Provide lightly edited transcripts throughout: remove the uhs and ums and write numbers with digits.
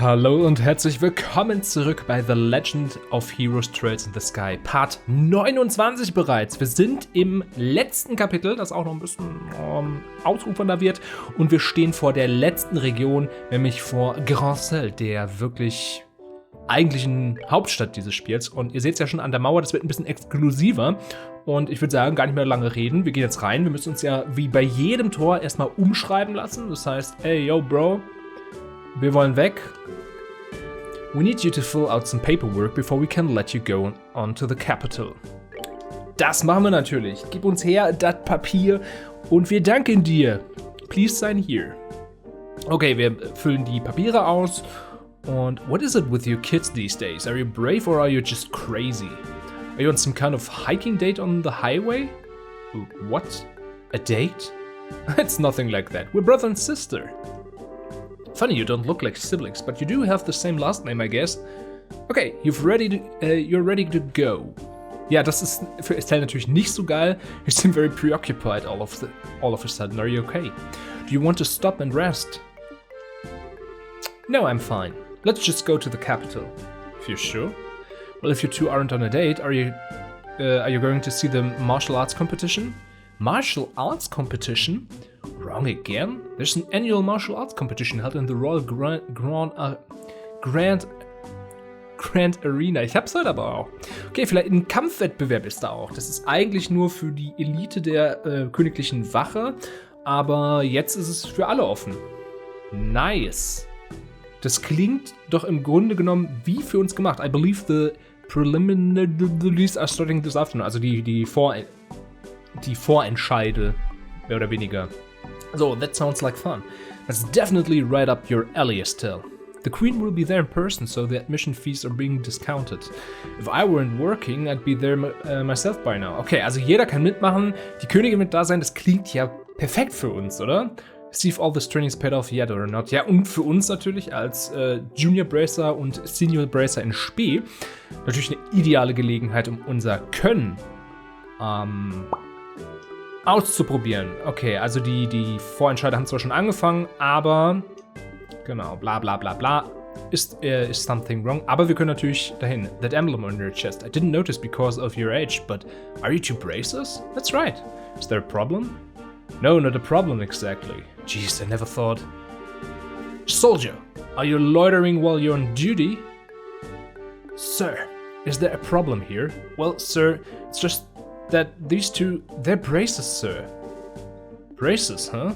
Hallo und herzlich willkommen zurück bei The Legend of Heroes Trails in the Sky, Part 29 bereits. Wir sind im letzten Kapitel, das auch noch ein bisschen ausufernder wird, und wir stehen vor der letzten Region, nämlich vor Branche, der wirklich eigentlichen Hauptstadt dieses Spiels. Und ihr seht es ja schon an der Mauer, das wird ein bisschen exklusiver. Und ich würde sagen, gar nicht mehr lange reden. Wir gehen jetzt rein. Wir müssen uns ja wie bei jedem Tor erstmal umschreiben lassen. Das heißt, hey, yo, Bro, wir wollen weg. We need you to fill out some paperwork before we can let you go on to the capital. Das machen wir natürlich. Gib uns her das Papier und wir danken dir. Please sign here. Okay, wir füllen die Papiere aus. Und what is it with you kids these days? Are you brave or are you just crazy? Are you on some kind of hiking date on the highway? What? A date? It's nothing like that. We're brother and sister. Funny, you don't look like siblings, but you do have the same last name, I guess. Okay, you're ready to go. Ja, das ist für Estelle natürlich nicht so geil. You seem very preoccupied all of a sudden. Are you okay? Do you want to stop and rest? No, I'm fine. Let's just go to the capital. If you're sure. Well, if you two aren't on a date, are you going to see the martial arts competition? Martial arts competition? Wrong again? There's an annual martial arts competition held in the Royal Grand Arena. Ich hab's heute aber auch. Okay, vielleicht ein Kampfwettbewerb ist da auch. Das ist eigentlich nur für die Elite der königlichen Wache, aber jetzt ist es für alle offen. Nice. Das klingt doch im Grunde genommen wie für uns gemacht. I believe the preliminaries are starting this afternoon. Also die Vorentscheide, mehr oder weniger. So, that sounds like fun. That's definitely right up your alley, Estelle. The Queen will be there in person, so the admission fees are being discounted. If I weren't working, I'd be there myself by now. Okay, also jeder kann mitmachen, die Königin wird da sein, das klingt ja perfekt für uns, oder? See if all this training's paid off yet or not. Ja, und für uns natürlich als Junior Bracer und Senior Bracer in Spee natürlich eine ideale Gelegenheit, um unser Können auszuprobieren. Okay, also die Vorentscheider haben zwar schon angefangen, aber genau, bla bla bla bla. Is something wrong? Aber wir können natürlich dahin. That emblem on your chest. I didn't notice because of your age, but are you two bracers? That's right. Is there a problem? No, not a problem exactly. Jeez, I never thought. Soldier, are you loitering while you're on duty? Sir, is there a problem here? Well, sir, it's just that these two, they're braces, sir. Braces, huh?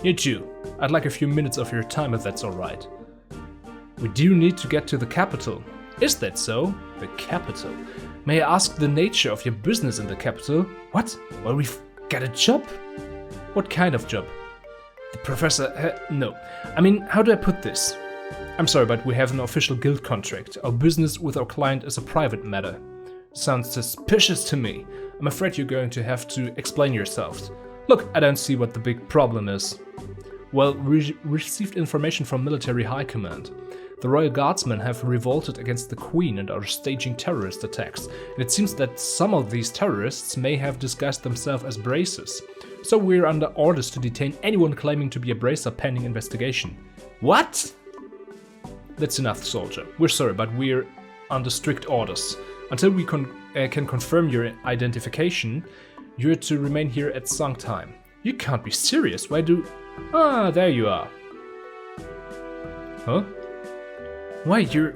You two, I'd like a few minutes of your time if that's alright. We do need to get to the capital. Is that so? The capital? May I ask the nature of your business in the capital? What? Well, we've got a job? What kind of job? The professor, no. I mean, how do I put this? I'm sorry, but we have an official guild contract. Our business with our client is a private matter. Sounds suspicious to me. I'm afraid you're going to have to explain yourself. Look, I don't see what the big problem is. Well, we received information from military high command. The royal guardsmen have revolted against the queen and are staging terrorist attacks. And it seems that some of these terrorists may have disguised themselves as bracers. So we're under orders to detain anyone claiming to be a bracer pending investigation. What? That's enough, soldier. We're sorry, but we're under strict orders. Until we can confirm your identification, you're to remain here at song time. You can't be serious. Why do... Ah, there you are. Huh? Why, you're...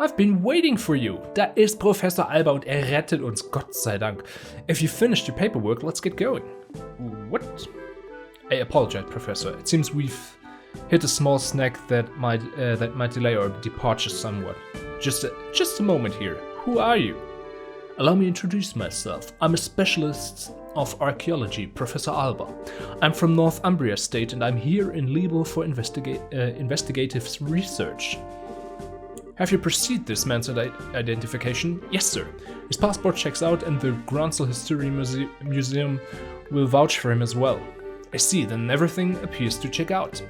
I've been waiting for you. Da ist Professor Alba und rettet uns, Gott sei Dank. If you finished your paperwork, let's get going. What? I apologize, Professor. It seems we've hit a small snag that might delay our departure somewhat. Just a moment here. Who are you? Allow me to introduce myself. I'm a specialist of archaeology, Professor Alba. I'm from Northumbria State and I'm here in Liebel for investigative research. Have you perceived this man's identification? Yes, sir. His passport checks out and the Gransel History Museum will vouch for him as well. I see, then everything appears to check out.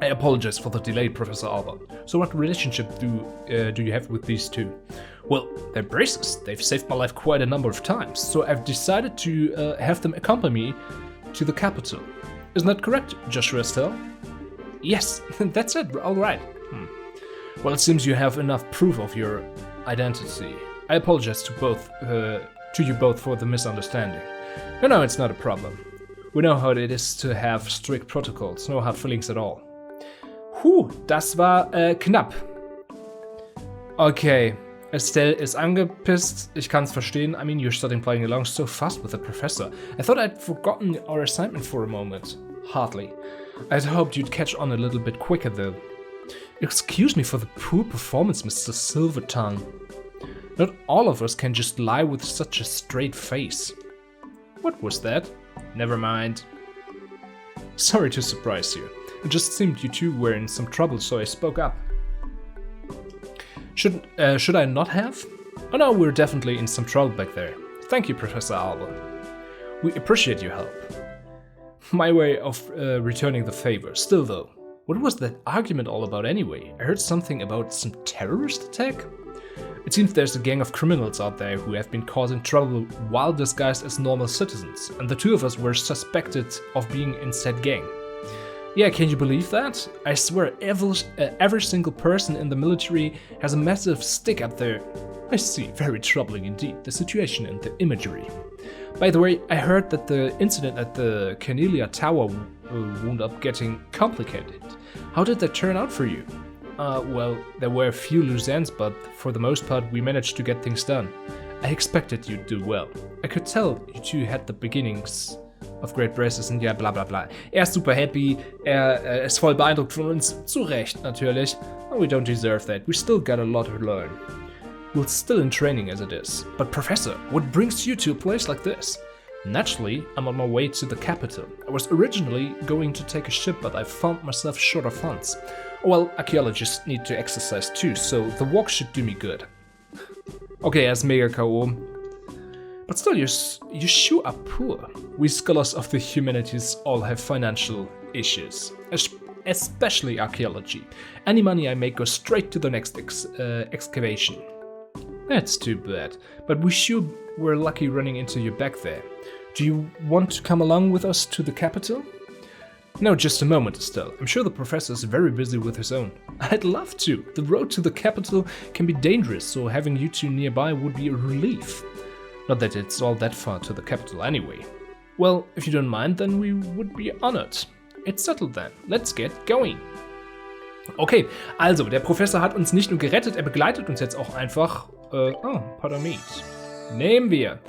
I apologize for the delay, Professor Alba. So what relationship do you have with these two? Well, they're braces. They've saved my life quite a number of times, so I've decided to have them accompany me to the capital. Isn't that correct, Joshua Estelle? Yes, that's it, all right. Well, it seems you have enough proof of your identity. I apologize to you both for the misunderstanding. No, it's not a problem. We know how it is to have strict protocols, no hard feelings at all. Das war knapp. Okay, Estelle ist angepisst. Ich kann's verstehen. I mean, you're starting playing along so fast with the professor. I thought I'd forgotten our assignment for a moment. Hardly. I'd hoped you'd catch on a little bit quicker, though. Excuse me for the poor performance, Mr. Silvertongue. Not all of us can just lie with such a straight face. What was that? Never mind. Sorry to surprise you. It just seemed you two were in some trouble, so I spoke up. Should I not have? Oh no, we're definitely in some trouble back there. Thank you, Professor Alba. We appreciate your help. My way of returning the favor. Still though, what was that argument all about anyway? I heard something about some terrorist attack? It seems there's a gang of criminals out there who have been causing trouble while disguised as normal citizens, and the two of us were suspected of being in said gang. Yeah, can you believe that? I swear every single person in the military has a massive stick up there. I see, very troubling indeed, the situation and the imagery. By the way, I heard that the incident at the Cornelia Tower wound up getting complicated. How did that turn out for you? Well, there were a few loose ends, but for the most part we managed to get things done. I expected you'd do well. I could tell you two had the beginnings of great braces and ja, bla bla bla. Er ist super happy, er ist voll beeindruckt von uns, zu Recht natürlich. We don't deserve that, we still got a lot to learn. We're still in training as it is. But Professor, what brings you to a place like this? Naturally, I'm on my way to the capital. I was originally going to take a ship, but I found myself short of funds. Well, archaeologists need to exercise too, so the walk should do me good. Okay, er ist mega K.O. But still, you sure are poor. We scholars of the humanities all have financial issues, especially archaeology. Any money I make goes straight to the next excavation. That's too bad, but we sure were lucky running into you back there. Do you want to come along with us to the capital? No, just a moment, Estelle. I'm sure the professor is very busy with his own. I'd love to. The road to the capital can be dangerous, so having you two nearby would be a relief. Not that it's all that far to the capital anyway. Well, if you don't mind, then we would be honored. It's settled then. Let's get going. Okay, also, der Professor hat uns nicht nur gerettet, er begleitet uns jetzt auch einfach... pardon me. Nehmen wir.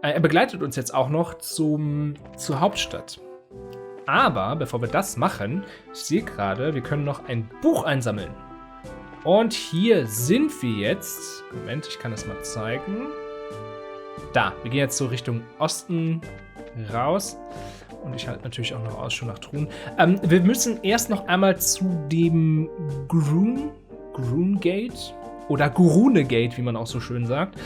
Er begleitet uns jetzt auch noch zur Hauptstadt. Aber, bevor wir das machen, ich sehe gerade, wir können noch ein Buch einsammeln. Und hier sind wir jetzt... Moment, ich kann das mal zeigen. Da, wir gehen jetzt so Richtung Osten raus. Und ich halte natürlich auch noch Ausschau nach Truhen. Wir müssen erst noch einmal zu dem Grungate oder Gurunegate, wie man auch so schön sagt.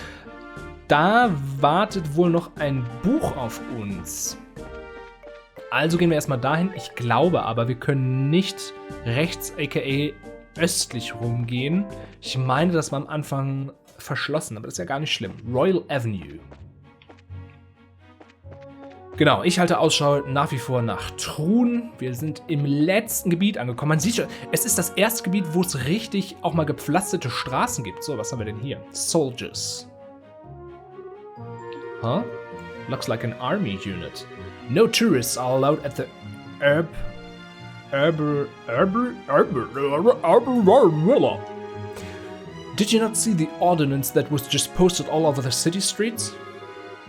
Da wartet wohl noch ein Buch auf uns. Also gehen wir erstmal dahin. Ich glaube aber, wir können nicht rechts, aka östlich rumgehen. Ich meine, das war am Anfang verschlossen, aber das ist ja gar nicht schlimm. Royal Avenue. Genau, ich halte Ausschau nach wie vor nach Truhen. Wir sind im letzten Gebiet angekommen. Man sieht schon, es ist das erste Gebiet, wo es richtig auch mal gepflasterte Straßen gibt. So, was haben wir denn hier? Soldiers. Huh? Looks like an army unit. No tourists are allowed at the Villa. Did you not see the ordinance that was just posted all over the city streets?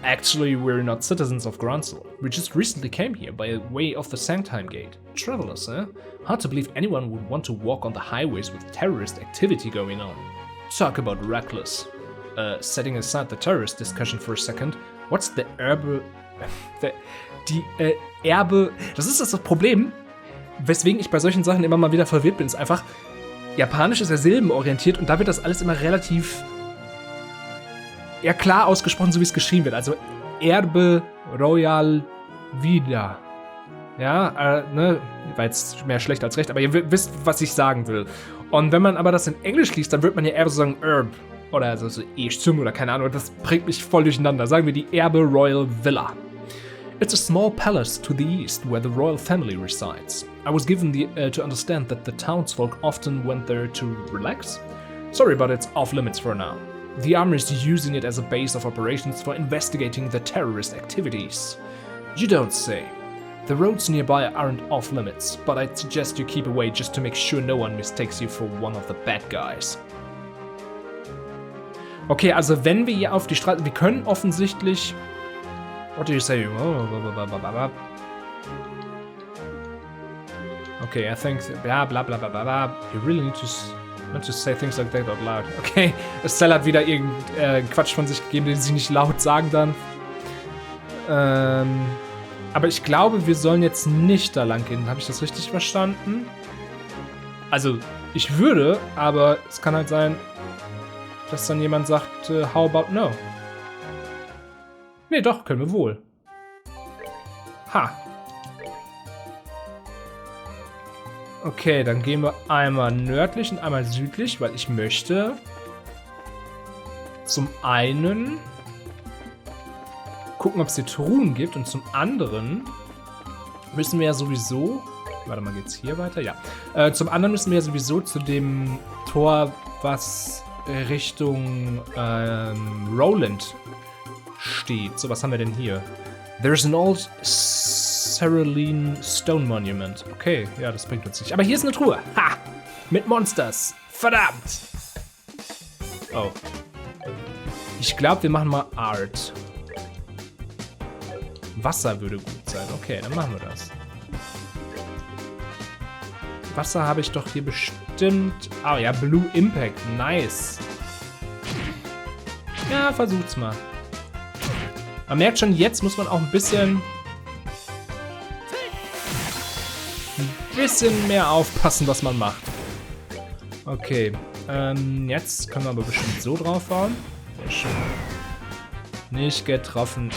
Actually, we're not citizens of Gransel. We just recently came here by way of the Sanctime Gate. Travelers, eh? Hard to believe anyone would want to walk on the highways with terrorist activity going on. Talk about reckless. Setting aside the terrorist discussion for a second, what's the Erbe... Erbe... Das ist das Problem, weswegen ich bei solchen Sachen immer mal wieder verwirrt bin, ist einfach... Japanisch ist ja silbenorientiert und da wird das alles immer relativ... ja klar ausgesprochen, so wie es geschrieben wird. Also Erbe Royal Vida. Ja, ne, war jetzt mehr schlecht als recht, aber ihr wisst, was ich sagen will. Und wenn man aber das in Englisch liest, dann wird man ja eher so sagen Erb. Oder also so Eschum oder keine Ahnung, das bringt mich voll durcheinander. Sagen wir die Erbe Royal Villa. It's a small palace to the east where the royal family resides. I was given to understand that the townsfolk often went there to relax. Sorry, but it's off limits for now. The army is using it as a base of operations for investigating the terrorist activities. You don't say. The roads nearby aren't off limits, but I'd suggest you keep away just to make sure no one mistakes you for one of the bad guys. Okay, also wenn wir hier auf die Straße... Wir können offensichtlich... What do you say? Okay, I think... Bla bla bla bla bla. You really need to... Not to say things like that out loud. Okay, Estelle hat wieder irgendeinen Quatsch von sich gegeben, den sie nicht laut sagen dann. Aber ich glaube, wir sollen jetzt nicht da lang gehen. Habe ich das richtig verstanden? Also, ich würde, aber es kann halt sein, dass dann jemand sagt, how about no? Nee, doch, können wir wohl. Ha. Okay, dann gehen wir einmal nördlich und einmal südlich, weil ich möchte zum einen gucken, ob es hier Truhen gibt und zum anderen müssen wir ja sowieso... Warte mal, geht's hier weiter? Ja. Zum anderen müssen wir ja sowieso zu dem Tor, was Richtung Roland steht. So, was haben wir denn hier? There's an old Cerulean Stone Monument. Okay, ja, das bringt uns nicht. Aber hier ist eine Truhe. Ha! Mit Monsters. Verdammt! Oh. Ich glaube, wir machen mal Art. Wasser würde gut sein. Okay, dann machen wir das. Wasser habe ich doch hier bestimmt... Ah ja, Blue Impact. Nice. Ja, versucht's mal. Man merkt schon, jetzt muss man auch ein bisschen mehr aufpassen, was man macht. Okay. Jetzt können wir aber bestimmt so draufhauen. Sehr schön. Nicht getroffen.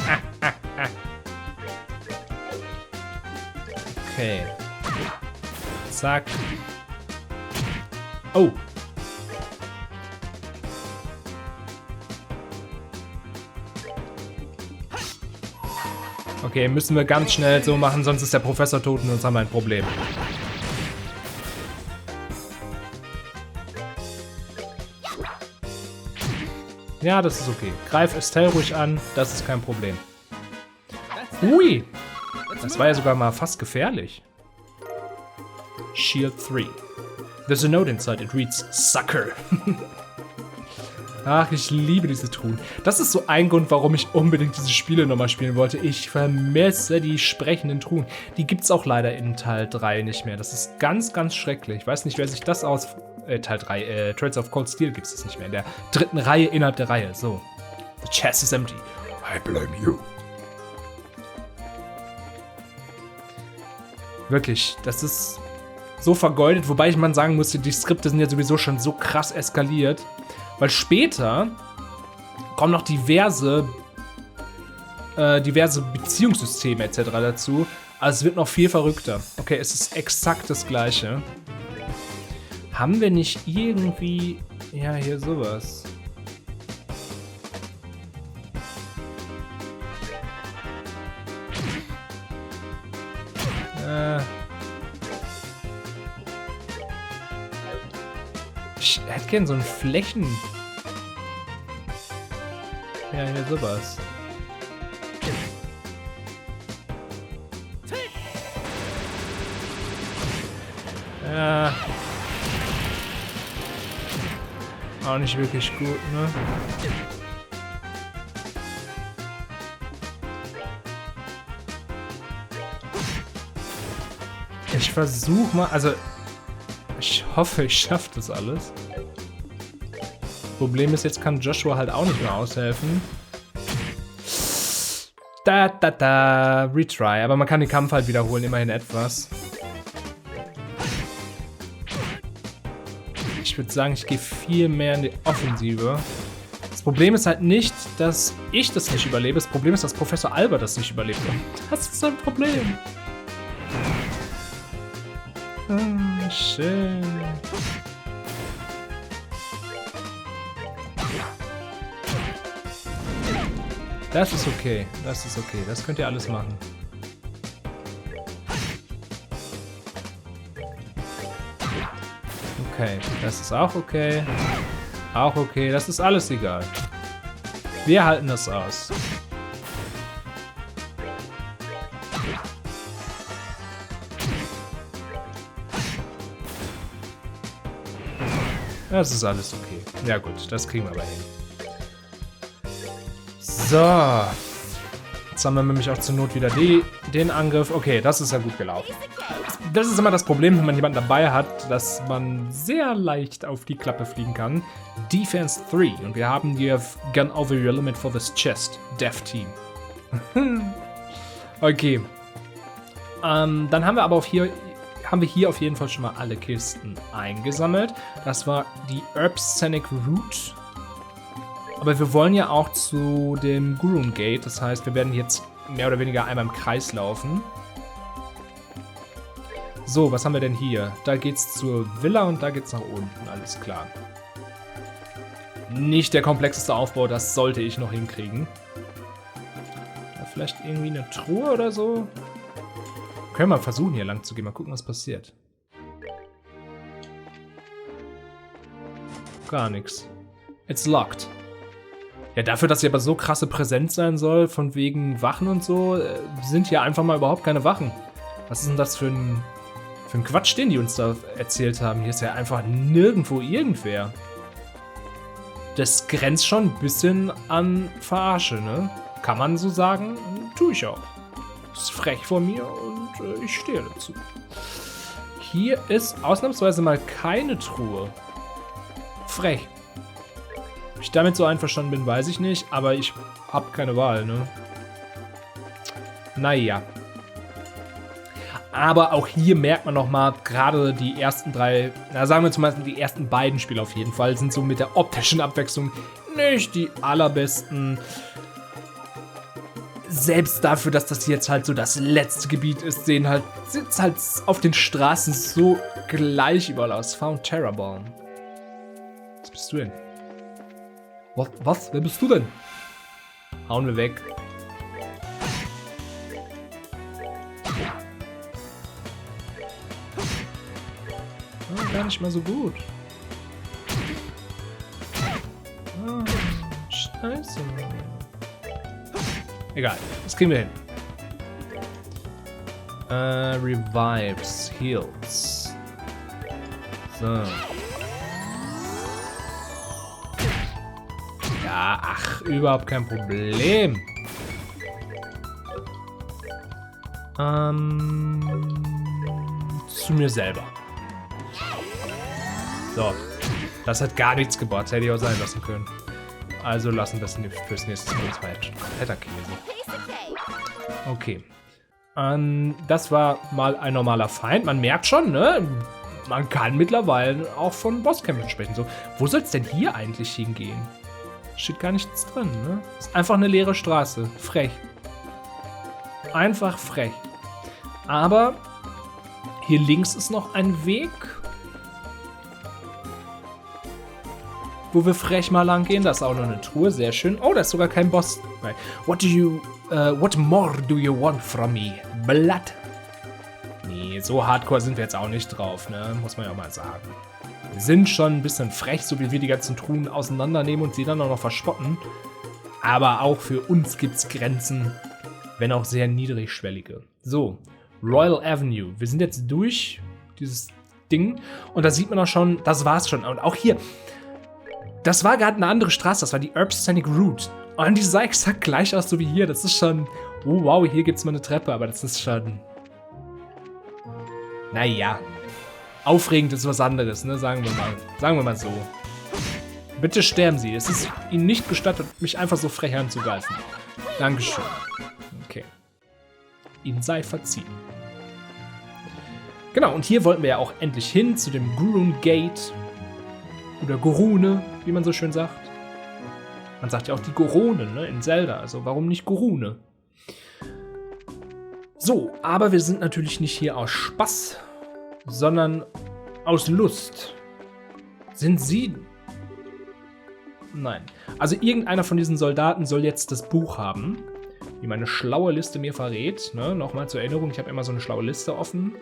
Okay. Zack. Oh. Okay, müssen wir ganz schnell so machen, sonst ist der Professor tot und sonst haben wir ein Problem. Ja, das ist okay. Greif Estelle ruhig an, das ist kein Problem. Ui! Das war ja sogar mal fast gefährlich. Shield 3. There's a note inside, it reads Sucker. Ach, ich liebe diese Truhen. Das ist so ein Grund, warum ich unbedingt diese Spiele nochmal spielen wollte. Ich vermisse die sprechenden Truhen. Die gibt's auch leider in Teil 3 nicht mehr. Das ist ganz, ganz schrecklich. Ich weiß nicht, wer sich das aus... Teil 3, Trails of Cold Steel gibt es nicht mehr. In der dritten Reihe innerhalb der Reihe. So. The chest is empty. I blame you. Wirklich, das ist so vergeudet. Wobei man sagen musste, die Skripte sind ja sowieso schon so krass eskaliert. Weil später kommen noch diverse Beziehungssysteme etc. dazu. Also es wird noch viel verrückter. Okay, es ist exakt das Gleiche. Haben wir nicht irgendwie... Ja, hier sowas. Ich hätte gern so ein Flächen... Ja, hier sowas. Ja... Auch nicht wirklich gut, ne? Ich versuche mal, also ich hoffe, ich schaffe das alles. Problem ist, jetzt kann Joshua halt auch nicht mehr aushelfen. Retry, aber man kann den Kampf halt wiederholen, immerhin etwas. Ich würde sagen, ich gehe viel mehr in die Offensive. Das Problem ist halt nicht, dass ich das nicht überlebe. Das Problem ist, dass Professor Albert das nicht überlebt. Und das ist ein Problem. Ah, schön. Das ist okay. Das ist okay. Das könnt ihr alles machen. Okay. Das ist auch okay. Auch okay. Das ist alles egal. Wir halten das aus. Das ist alles okay. Ja gut, das kriegen wir aber hin. So. Jetzt haben wir nämlich auch zur Not wieder den Angriff. Okay, das ist ja gut gelaufen. Das ist immer das Problem, wenn man jemanden dabei hat, dass man sehr leicht auf die Klappe fliegen kann. Defense 3. Und wir haben hier Gun over your limit for this chest. Dev Team. Okay. Dann haben wir aber hier auf jeden Fall schon mal alle Kisten eingesammelt. Das war die Arsenic Root. Aber wir wollen ja auch zu dem Gurun Gate. Das heißt, wir werden jetzt mehr oder weniger einmal im Kreis laufen. So, was haben wir denn hier? Da geht's zur Villa und da geht's nach unten. Alles klar. Nicht der komplexeste Aufbau, das sollte ich noch hinkriegen. Vielleicht irgendwie eine Truhe oder so? Können wir mal versuchen, hier lang zu gehen. Mal gucken, was passiert. Gar nichts. It's locked. Ja, dafür, dass hier aber so krasse Präsenz sein soll, von wegen Wachen und so, sind hier einfach mal überhaupt keine Wachen. Was ist denn das für ein Quatsch, den die uns da erzählt haben? Hier ist ja einfach nirgendwo irgendwer. Das grenzt schon ein bisschen an Verarsche, ne? Kann man so sagen? Tue ich auch. Ist frech von mir und ich stehe dazu. Hier ist ausnahmsweise mal keine Truhe. Frech. Ob ich damit so einverstanden bin, weiß ich nicht, aber ich habe keine Wahl, ne? Naja. Aber auch hier merkt man nochmal, gerade die ersten drei, na sagen wir zum Beispiel die ersten beiden Spiele auf jeden Fall, sind so mit der optischen Abwechslung nicht die allerbesten. Selbst dafür, dass das jetzt halt so das letzte Gebiet ist, sieht halt auf den Straßen so gleich überall aus. Found Terrorbaum. Was bist du denn? Was? Wer bist du denn? Hauen wir weg. Oh, gar nicht mal so gut. Oh, scheiße. Egal, das kriegen wir hin. Revives, Heals. So. Ja, ach, überhaupt kein Problem. Zu mir selber. So. Das hat gar nichts gebracht. Hätte ich auch sein lassen können. Also lassen wir das fürs nächste Mal. Das war jetzt schon kompletter Käse. Okay. Das war mal ein normaler Feind. Man merkt schon, ne? Man kann mittlerweile auch von Bosskämpfen sprechen. So, wo soll es denn hier eigentlich hingehen? Steht gar nichts drin, ne? Ist einfach eine leere Straße. Frech. Einfach frech. Aber hier links ist noch ein Weg, wo wir frech mal lang gehen. Da ist auch noch eine Truhe, sehr schön. Oh, da ist sogar kein Boss. What more do you want from me? Blood. Nee, so hardcore sind wir jetzt auch nicht drauf, ne? Muss man ja auch mal sagen. Wir sind schon ein bisschen frech, so wie wir die ganzen Truhen auseinandernehmen und sie dann auch noch verspotten. Aber auch für uns gibt's Grenzen, wenn auch sehr niedrigschwellige. So, Royal Avenue. Wir sind jetzt durch dieses Ding und da sieht man auch schon, das war's schon. Und auch hier, das war gerade eine andere Straße, das war die Arsenic Root. Und die sah exakt gleich aus, so wie hier. Das ist schon, oh wow, hier gibt's mal eine Treppe, aber das ist schon, naja, aufregend ist was anderes, ne? Sagen wir mal so. Bitte sterben Sie. Es ist Ihnen nicht gestattet, mich einfach so frech anzugreifen. Dankeschön. Okay. Ihnen sei verziehen. Genau, und hier wollten wir ja auch endlich hin zu dem Gurun Gate. Oder Gurune, wie man so schön sagt. Man sagt ja auch die Gurone, ne, in Zelda. Also warum nicht Gurune? So, aber wir sind natürlich nicht hier aus Spaß, sondern aus Lust. Sind Sie... Nein. Also irgendeiner von diesen Soldaten soll jetzt das Buch haben, wie meine schlaue Liste mir verrät. Ne? Nochmal zur Erinnerung, ich habe immer so eine schlaue Liste offen.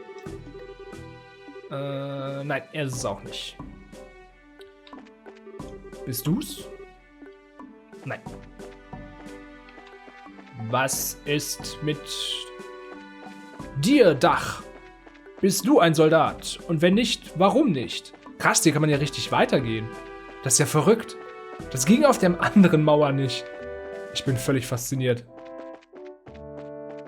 Nein, er ist es auch nicht. Bist du's? Nein. Was ist mit dir, Dach? Bist du ein Soldat? Und wenn nicht, warum nicht? Krass, hier kann man ja richtig weitergehen. Das ist ja verrückt. Das ging auf der anderen Mauer nicht. Ich bin völlig fasziniert.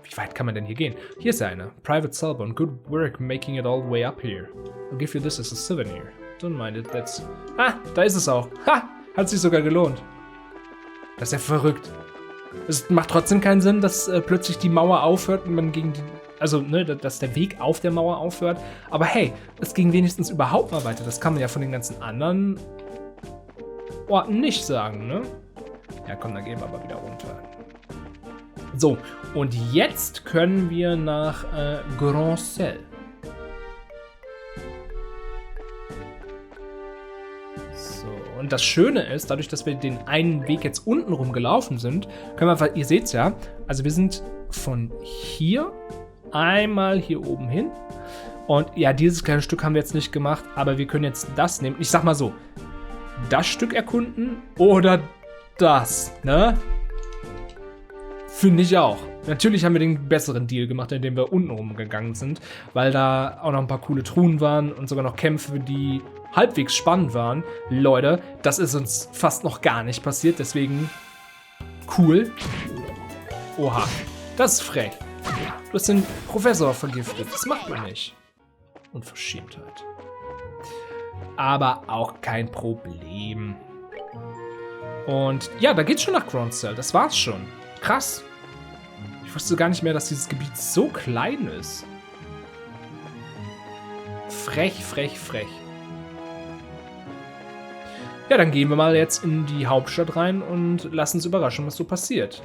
Wie weit kann man denn hier gehen? Hier ist einer. Private Cellphone. Good work making it all the way up here. I'll give you this as a souvenir. Don't mind it, that's... Ah, da ist es auch. Ha! Hat sich sogar gelohnt. Das ist ja verrückt. Es macht trotzdem keinen Sinn, dass plötzlich die Mauer aufhört und man gegen die... Also, ne, dass der Weg auf der Mauer aufhört. Aber hey, es ging wenigstens überhaupt mal weiter. Das kann man ja von den ganzen anderen Orten nicht sagen, ne? Ja, komm, dann gehen wir aber wieder runter. So, und jetzt können wir nach Branche. So, und das Schöne ist, dadurch, dass wir den einen Weg jetzt unten rum gelaufen sind, können wir einfach, ihr seht's ja, also wir sind von hier einmal hier oben hin. Und ja, dieses kleine Stück haben wir jetzt nicht gemacht, aber wir können jetzt das nehmen. Ich sag mal so, das Stück erkunden oder das, ne? Finde ich auch. Natürlich haben wir den besseren Deal gemacht, indem wir unten rumgegangen sind, weil da auch noch ein paar coole Truhen waren und sogar noch Kämpfe, die halbwegs spannend waren. Leute, das ist uns fast noch gar nicht passiert, deswegen cool. Oha, das ist frech. Du hast den Professor vergiftet, das macht man nicht. Unverschämtheit. Aber auch kein Problem. Und ja, da geht's schon nach Gronsel, das war's schon. Krass. Ich wusste gar nicht mehr, dass dieses Gebiet so klein ist. Frech, frech, frech. Ja, dann gehen wir mal jetzt in die Hauptstadt rein und lassen uns überraschen, was so passiert.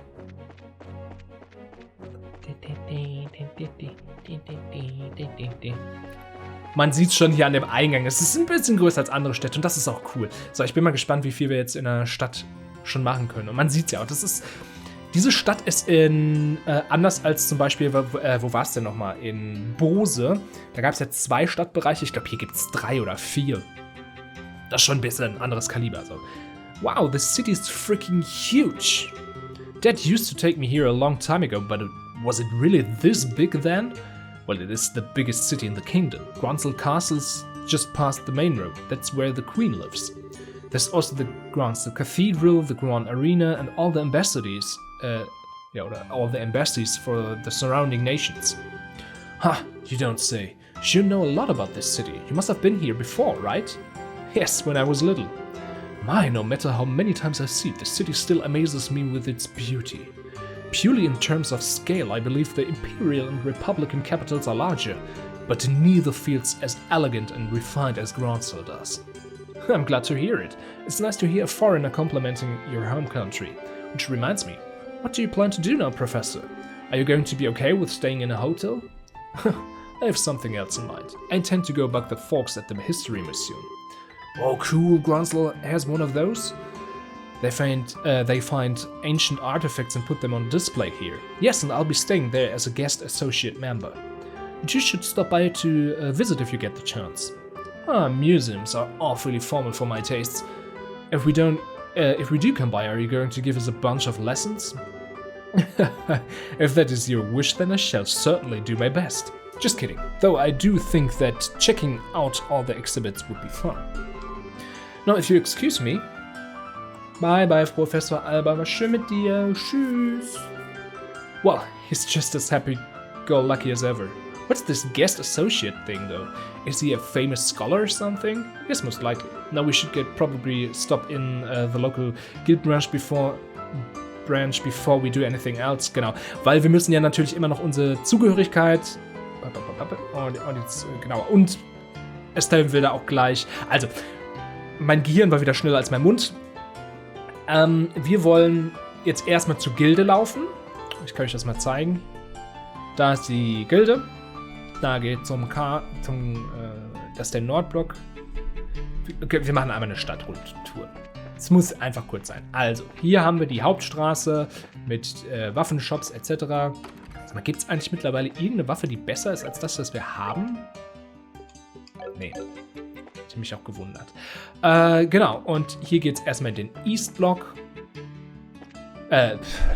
Man sieht es schon hier an dem Eingang. Es ist ein bisschen größer als andere Städte und das ist auch cool. So, ich bin mal gespannt, wie viel wir jetzt in der Stadt schon machen können. Und man sieht es ja auch. Diese Stadt ist anders als zum Beispiel, wo war es denn nochmal? In Bose. Da gab es ja 2 Stadtbereiche. Ich glaube, hier gibt es 3 oder 4. Das ist schon ein bisschen ein anderes Kaliber. Also. Wow, this city is freaking huge. Dad used to take me here a long time ago, but was it really this big then? Well, it is the biggest city in the kingdom. Gronsel Castle's just past the main road. That's where the queen lives. There's also the Gronsel Cathedral, the Grand Arena, and all the embassies. All the embassies for the surrounding nations. Ha, you don't say. You know a lot about this city. You must have been here before, right? Yes, when I was little. My, no matter how many times I see it, the city still amazes me with its beauty. Purely in terms of scale, I believe the imperial and republican capitals are larger, but neither feels as elegant and refined as Gronsel does. I'm glad to hear it. It's nice to hear a foreigner complimenting your home country. Which reminds me, what do you plan to do now, Professor? Are you going to be okay with staying in a hotel? I have something else in mind. I intend to go bug the folks at the History Museum. Oh, cool, Gronsel has one of those? They find ancient artifacts and put them on display here. Yes, and I'll be staying there as a guest associate member. But you should stop by to visit if you get the chance. Museums are awfully formal for my tastes. If we do come by, are you going to give us a bunch of lessons? If that is your wish, then I shall certainly do my best. Just kidding. Though I do think that checking out all the exhibits would be fun. Now, if you excuse me. Bye bye, Professor Alba. War schön mit dir. Tschüss. Well, he's just as happy-go-lucky as ever. What's this guest associate thing, though? Is he a famous scholar or something? Yes, most likely. Now we should probably stop in the local guild branch before we do anything else. Genau, weil wir müssen ja natürlich immer noch unsere Zugehörigkeit und jetzt, genau, und Estelle will da auch gleich. Also, mein Gehirn war wieder schneller als mein Mund. Wir wollen jetzt erstmal zur Gilde laufen. Ich kann euch das mal zeigen. Da ist die Gilde. Da geht das ist der Nordblock. Okay, wir machen einmal eine Stadtrundtour. Es muss einfach kurz sein. Also, hier haben wir die Hauptstraße mit Waffenshops etc. Sag mal, gibt es eigentlich mittlerweile irgendeine Waffe, die besser ist als das, was wir haben? Nee. Ich habe mich auch gewundert. Genau, und hier geht es erstmal in den East-Block.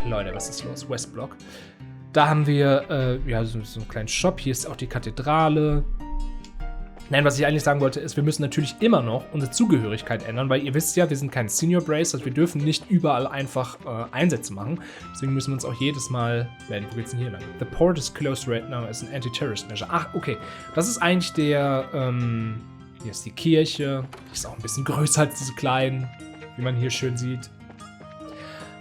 Leute, was ist los? West-Block. Da haben wir ja, so einen kleinen Shop. Hier ist auch die Kathedrale. Nein, was ich eigentlich sagen wollte, ist, wir müssen natürlich immer noch unsere Zugehörigkeit ändern, weil ihr wisst ja, wir sind kein Senior Brace, also wir dürfen nicht überall einfach Einsätze machen. Deswegen müssen wir uns auch jedes Mal melden. Wo geht's denn hier lang? The port is closed right now as an anti-terrorist measure. Ach, okay. Das ist eigentlich der, hier ist die Kirche. Die ist auch ein bisschen größer als diese kleinen, wie man hier schön sieht.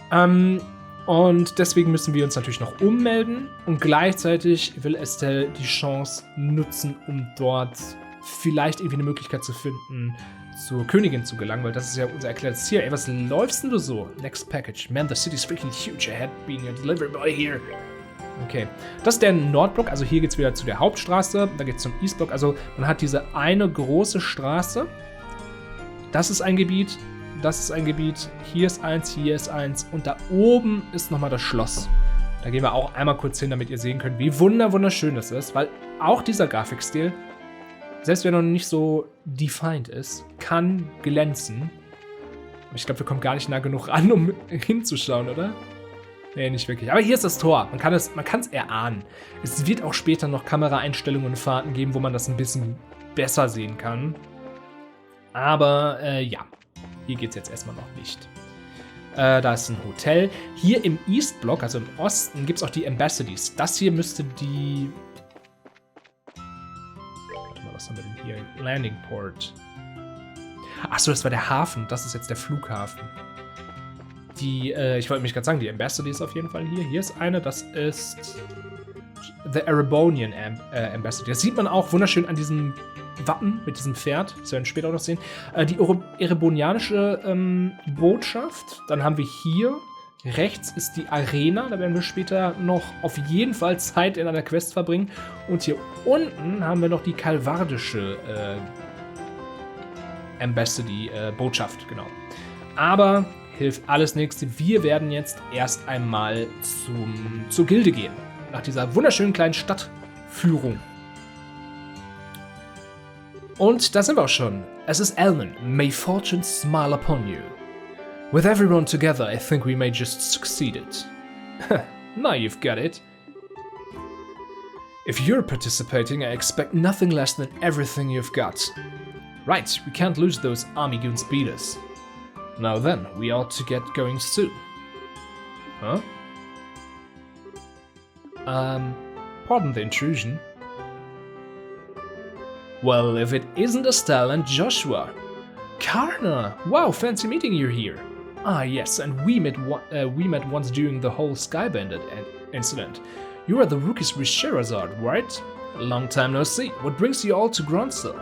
Und deswegen müssen wir uns natürlich noch ummelden. Und gleichzeitig will Estelle die Chance nutzen, um dort vielleicht irgendwie eine Möglichkeit zu finden, zur Königin zu gelangen, weil das ist ja unser erklärtes Ziel. Ey, was läufst denn du so? Next package. Man, the city's freaking huge. I had been your delivery boy here. Okay. Das ist der Nordblock. Also hier geht's wieder zu der Hauptstraße. Da geht's zum Eastblock. Also man hat diese eine große Straße. Das ist ein Gebiet. Das ist ein Gebiet. Hier ist eins. Hier ist eins. Und da oben ist nochmal das Schloss. Da gehen wir auch einmal kurz hin, damit ihr sehen könnt, wie wunderschön das ist. Weil auch dieser Grafikstil, selbst wenn er noch nicht so defined ist, kann glänzen. Aber ich glaube, wir kommen gar nicht nah genug ran, um hinzuschauen, oder? Nee, nicht wirklich. Aber hier ist das Tor. Man kann es erahnen. Es wird auch später noch Kameraeinstellungen und Fahrten geben, wo man das ein bisschen besser sehen kann. Aber, ja. Hier geht es jetzt erstmal noch nicht. Da ist ein Hotel. Hier im East Block, also im Osten, gibt es auch die Embassies. Das hier müsste die... Was haben wir denn hier? Landing Port. Achso, das war der Hafen. Das ist jetzt der Flughafen. Die, ich wollte mich gerade sagen, die Embassy ist auf jeden Fall hier. Hier ist eine, das ist The Erebonian Embassy. Das sieht man auch wunderschön an diesem Wappen mit diesem Pferd. Das werden wir später auch noch sehen. Die erebonianische Botschaft. Dann haben wir hier rechts ist die Arena, da werden wir später noch auf jeden Fall Zeit in einer Quest verbringen. Und hier unten haben wir noch die kalvardische Embassy, Botschaft, genau. Aber hilft alles nichts. Wir werden jetzt erst einmal zur Gilde gehen. Nach dieser wunderschönen kleinen Stadtführung. Und da sind wir auch schon. Es ist Elman. May fortune smile upon you. With everyone together, I think we may just succeed it. Now you've got it. If you're participating, I expect nothing less than everything you've got. Right, we can't lose those army goons beat us. Now then, we ought to get going soon. Huh? Pardon the intrusion. Well, if it isn't Estelle and Joshua. Karna! Wow, fancy meeting you here. Ah, yes, and we met once during the whole Sky Bandit incident. You are the rookies with Sherazard, right? Long time no see. What brings you all to Gronsel?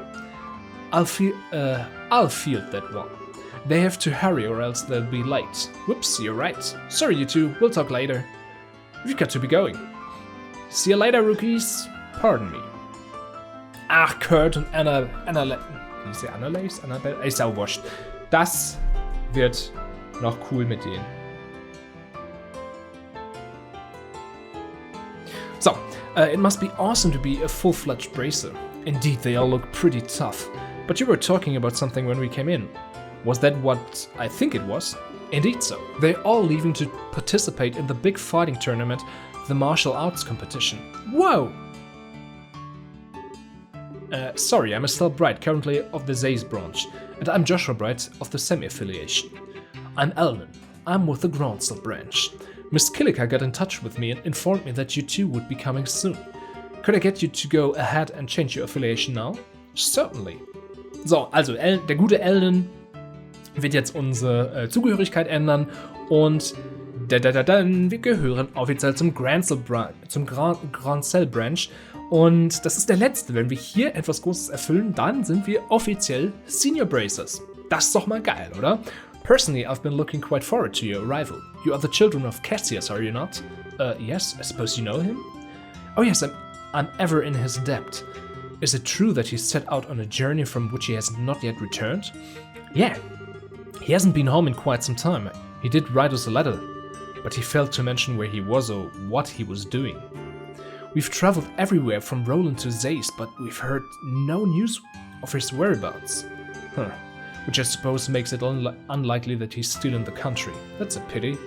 I'll field that one. They have to hurry or else they'll be late. Whoops, you're right. Sorry, you two. We'll talk later. We've got to be going. See you later, rookies. Pardon me. Ach, Kurt und Anna. Wie ist der Annalise? Annabelle? Ist auch wurscht. Das wird noch cool mit denen. So, it must be awesome to be a full-fledged bracer. Indeed, they all look pretty tough. But you were talking about something when we came in. Was that what I think it was? Indeed so. They're all leaving to participate in the big fighting tournament, the martial arts competition. Whoa! Sorry, I'm Estelle Bright, currently of the Zays branch, and I'm Joshua Bright of the semi-affiliation. I'm Elman. I'm with the Gronsel branch. Miss Killiker got in touch with me and informed me that you two would be coming soon. Could I get you to go ahead and change your affiliation now? Certainly. So, also der gute Elden wird jetzt unsere Zugehörigkeit ändern und wir gehören offiziell zum Gronsel Branch. Und das ist der letzte. Wenn wir hier etwas Großes erfüllen, dann sind wir offiziell Senior Bracers. Das ist doch mal geil, oder? Personally, I've been looking quite forward to your arrival. You are the children of Cassius, are you not? Yes, I suppose you know him? Oh yes, I'm ever in his debt. Is it true that he set out on a journey from which he has not yet returned? Yeah. He hasn't been home in quite some time. He did write us a letter, but he failed to mention where he was or what he was doing. We've traveled everywhere from Roland to Zeiss, but we've heard no news of his whereabouts. Which I suppose makes it unlikely that he's still in the country. That's a pity.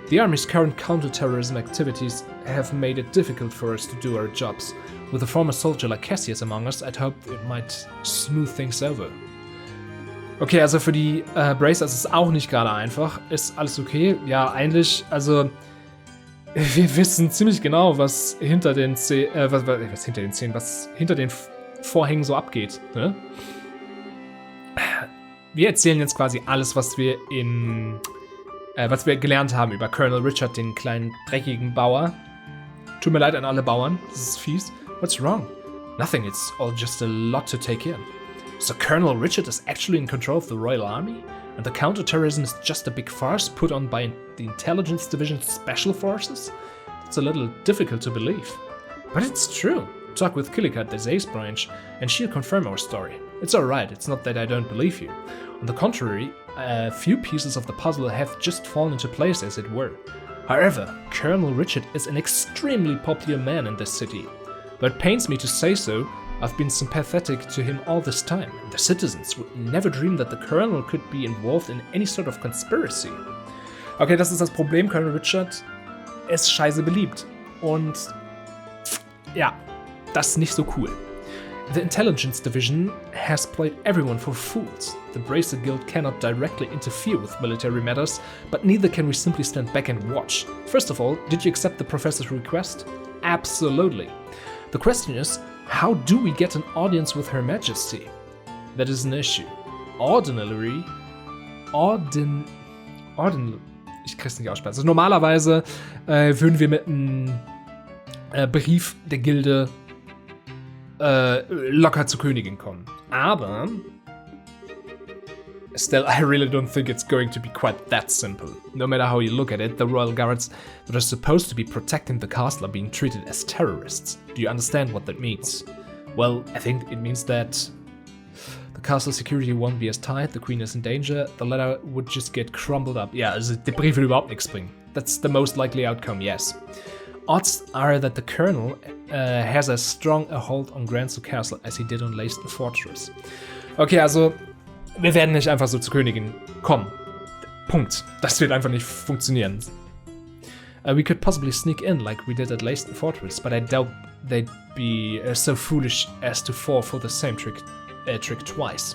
The army's current counter-terrorism activities have made it difficult for us to do our jobs. With a former soldier like Cassius among us, I'd hope it might smooth things over. Okay, also für die Bracers ist es auch nicht gerade einfach. Ist alles okay? Ja, eigentlich, also wir wissen ziemlich genau, was hinter den was hinter den Vorhängen so abgeht. Ne? Wir erzählen jetzt quasi alles, was wir gelernt haben über Colonel Richard, den kleinen dreckigen Bauer. Tut mir leid an alle Bauern, das ist fies. What's wrong? Nothing, it's all just a lot to take in. So Colonel Richard is actually in control of the Royal Army? And the counterterrorism is just a big farce put on by the Intelligence Division's Special Forces? It's a little difficult to believe. But it's true. Talk with Killica at the Zeiss branch, and she'll confirm our story. It's alright, it's not that I don't believe you. On the contrary, a few pieces of the puzzle have just fallen into place, as it were. However, Colonel Richard is an extremely popular man in this city. Though it pains me to say so, I've been sympathetic to him all this time, and the citizens would never dream that the Colonel could be involved in any sort of conspiracy. Okay, das ist das Problem, Colonel Richard ist scheiße beliebt. Und ja, das ist nicht so cool. The Intelligence Division has played everyone for fools. The Bracer Guild cannot directly interfere with military matters, but neither can we simply stand back and watch. First of all, did you accept the professor's request? Absolutely. The question is, how do we get an audience with Her Majesty? That is an issue. Ich krieg's nicht aussprechen. Also normalerweise würden wir mit einem Brief der Gilde locker zur Königin kommen. Aber still, I really don't think it's going to be quite that simple. No matter how you look at it, the royal guards that are supposed to be protecting the castle are being treated as terrorists. Do you understand what that means? Well, I think it means that the castle security won't be as tight, the queen is in danger, the letter would just get crumbled up. Ja, also der Brief wird überhaupt nichts bringen. That's the most likely outcome, yes. Odds are that the colonel has as strong a hold on Granso Castle as he did on Leicester Fortress. Okay, also wir werden nicht einfach so zur Königin kommen. Punkt. Das wird einfach nicht funktionieren. We could possibly sneak in like we did at Leicester Fortress, but I doubt they'd be so foolish as to fall for the same trick twice.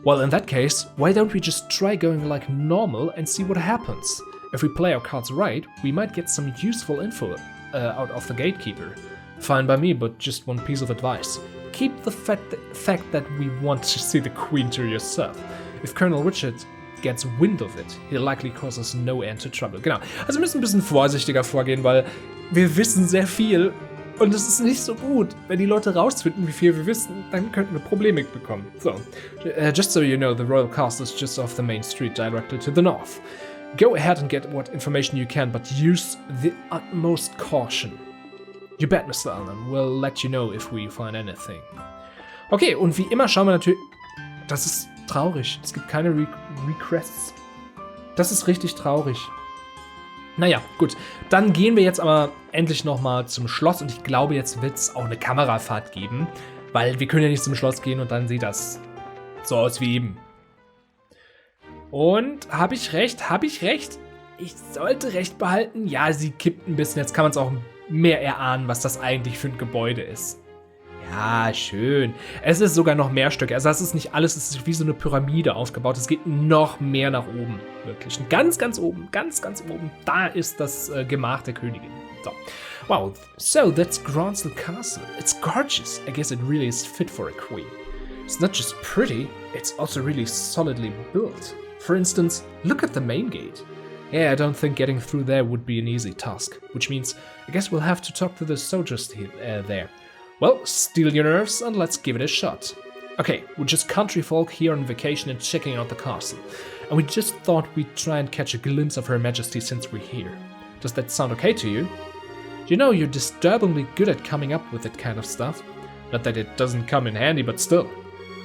Well, in that case, why don't we just try going like normal and see what happens? If we play our cards right, we might get some useful info out of the gatekeeper. Fine by me, but just one piece of advice. Keep the fact that we want to see the queen to yourself. If Colonel Richard gets wind of it, he'll likely cause us no end to trouble. Genau, also wir müssen ein bisschen vorsichtiger vorgehen, weil wir wissen sehr viel und es ist nicht so gut. Wenn die Leute rausfinden, wie viel wir wissen, dann könnten wir Probleme bekommen. So, just so you know, the royal castle is just off the main street directly to the north. Go ahead and get what information you can, but use the utmost caution. You bet, Mr. Allen. We'll let you know if we find anything. Okay, und wie immer schauen wir natürlich... Das ist traurig. Es gibt keine Requests. Das ist richtig traurig. Naja, gut. Dann gehen wir jetzt aber endlich nochmal zum Schloss. Und ich glaube, jetzt wird es auch eine Kamerafahrt geben. Weil wir können ja nicht zum Schloss gehen und dann sieht das so aus wie eben. Und habe ich recht? Habe ich recht? Ich sollte recht behalten. Ja, sie kippt ein bisschen. Jetzt kann man es auch mehr erahnen, was das eigentlich für ein Gebäude ist. Ja, schön. Es ist sogar noch mehr Stücke. Also das ist nicht alles, es ist wie so eine Pyramide aufgebaut. Es geht noch mehr nach oben. Wirklich. Und ganz, ganz oben, ganz, ganz oben, da ist das Gemach der Königin. So. Wow, so that's Gronsel Castle. It's gorgeous. I guess it really is fit for a queen. It's not just pretty, it's also really solidly built. For instance, look at the main gate. Yeah, I don't think getting through there would be an easy task, which means I guess we'll have to talk to the soldiers there. Well, steel your nerves and let's give it a shot. Okay, we're just country folk here on vacation and checking out the castle, and we just thought we'd try and catch a glimpse of Her Majesty since we're here. Does that sound okay to you? You know, you're disturbingly good at coming up with that kind of stuff. Not that it doesn't come in handy, but still.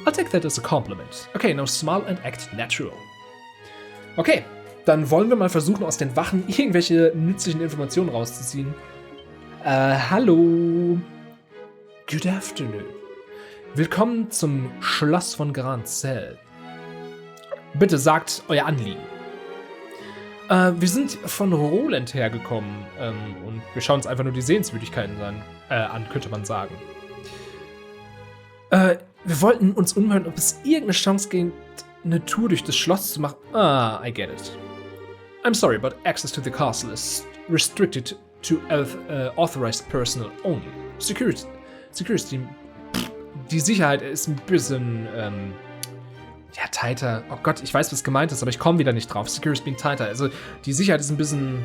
I'll take that as a compliment. Okay, now smile and act natural. Okay, dann wollen wir mal versuchen, aus den Wachen irgendwelche nützlichen Informationen rauszuziehen. Hallo. Good afternoon. Willkommen zum Schloss von Grand Cell. Bitte sagt euer Anliegen. Wir sind von Roland hergekommen und wir schauen uns einfach nur die Sehenswürdigkeiten an, könnte man sagen. Wir wollten uns umhören, ob es irgendeine Chance gibt, eine Tour durch das Schloss zu machen. Ah, I get it. I'm sorry, but access to the castle is restricted to authorized personnel only. Security. Die Sicherheit ist ein bisschen, ja, tighter. Oh Gott, ich weiß, was gemeint ist, aber ich komme wieder nicht drauf. Security being tighter. Also, die Sicherheit ist ein bisschen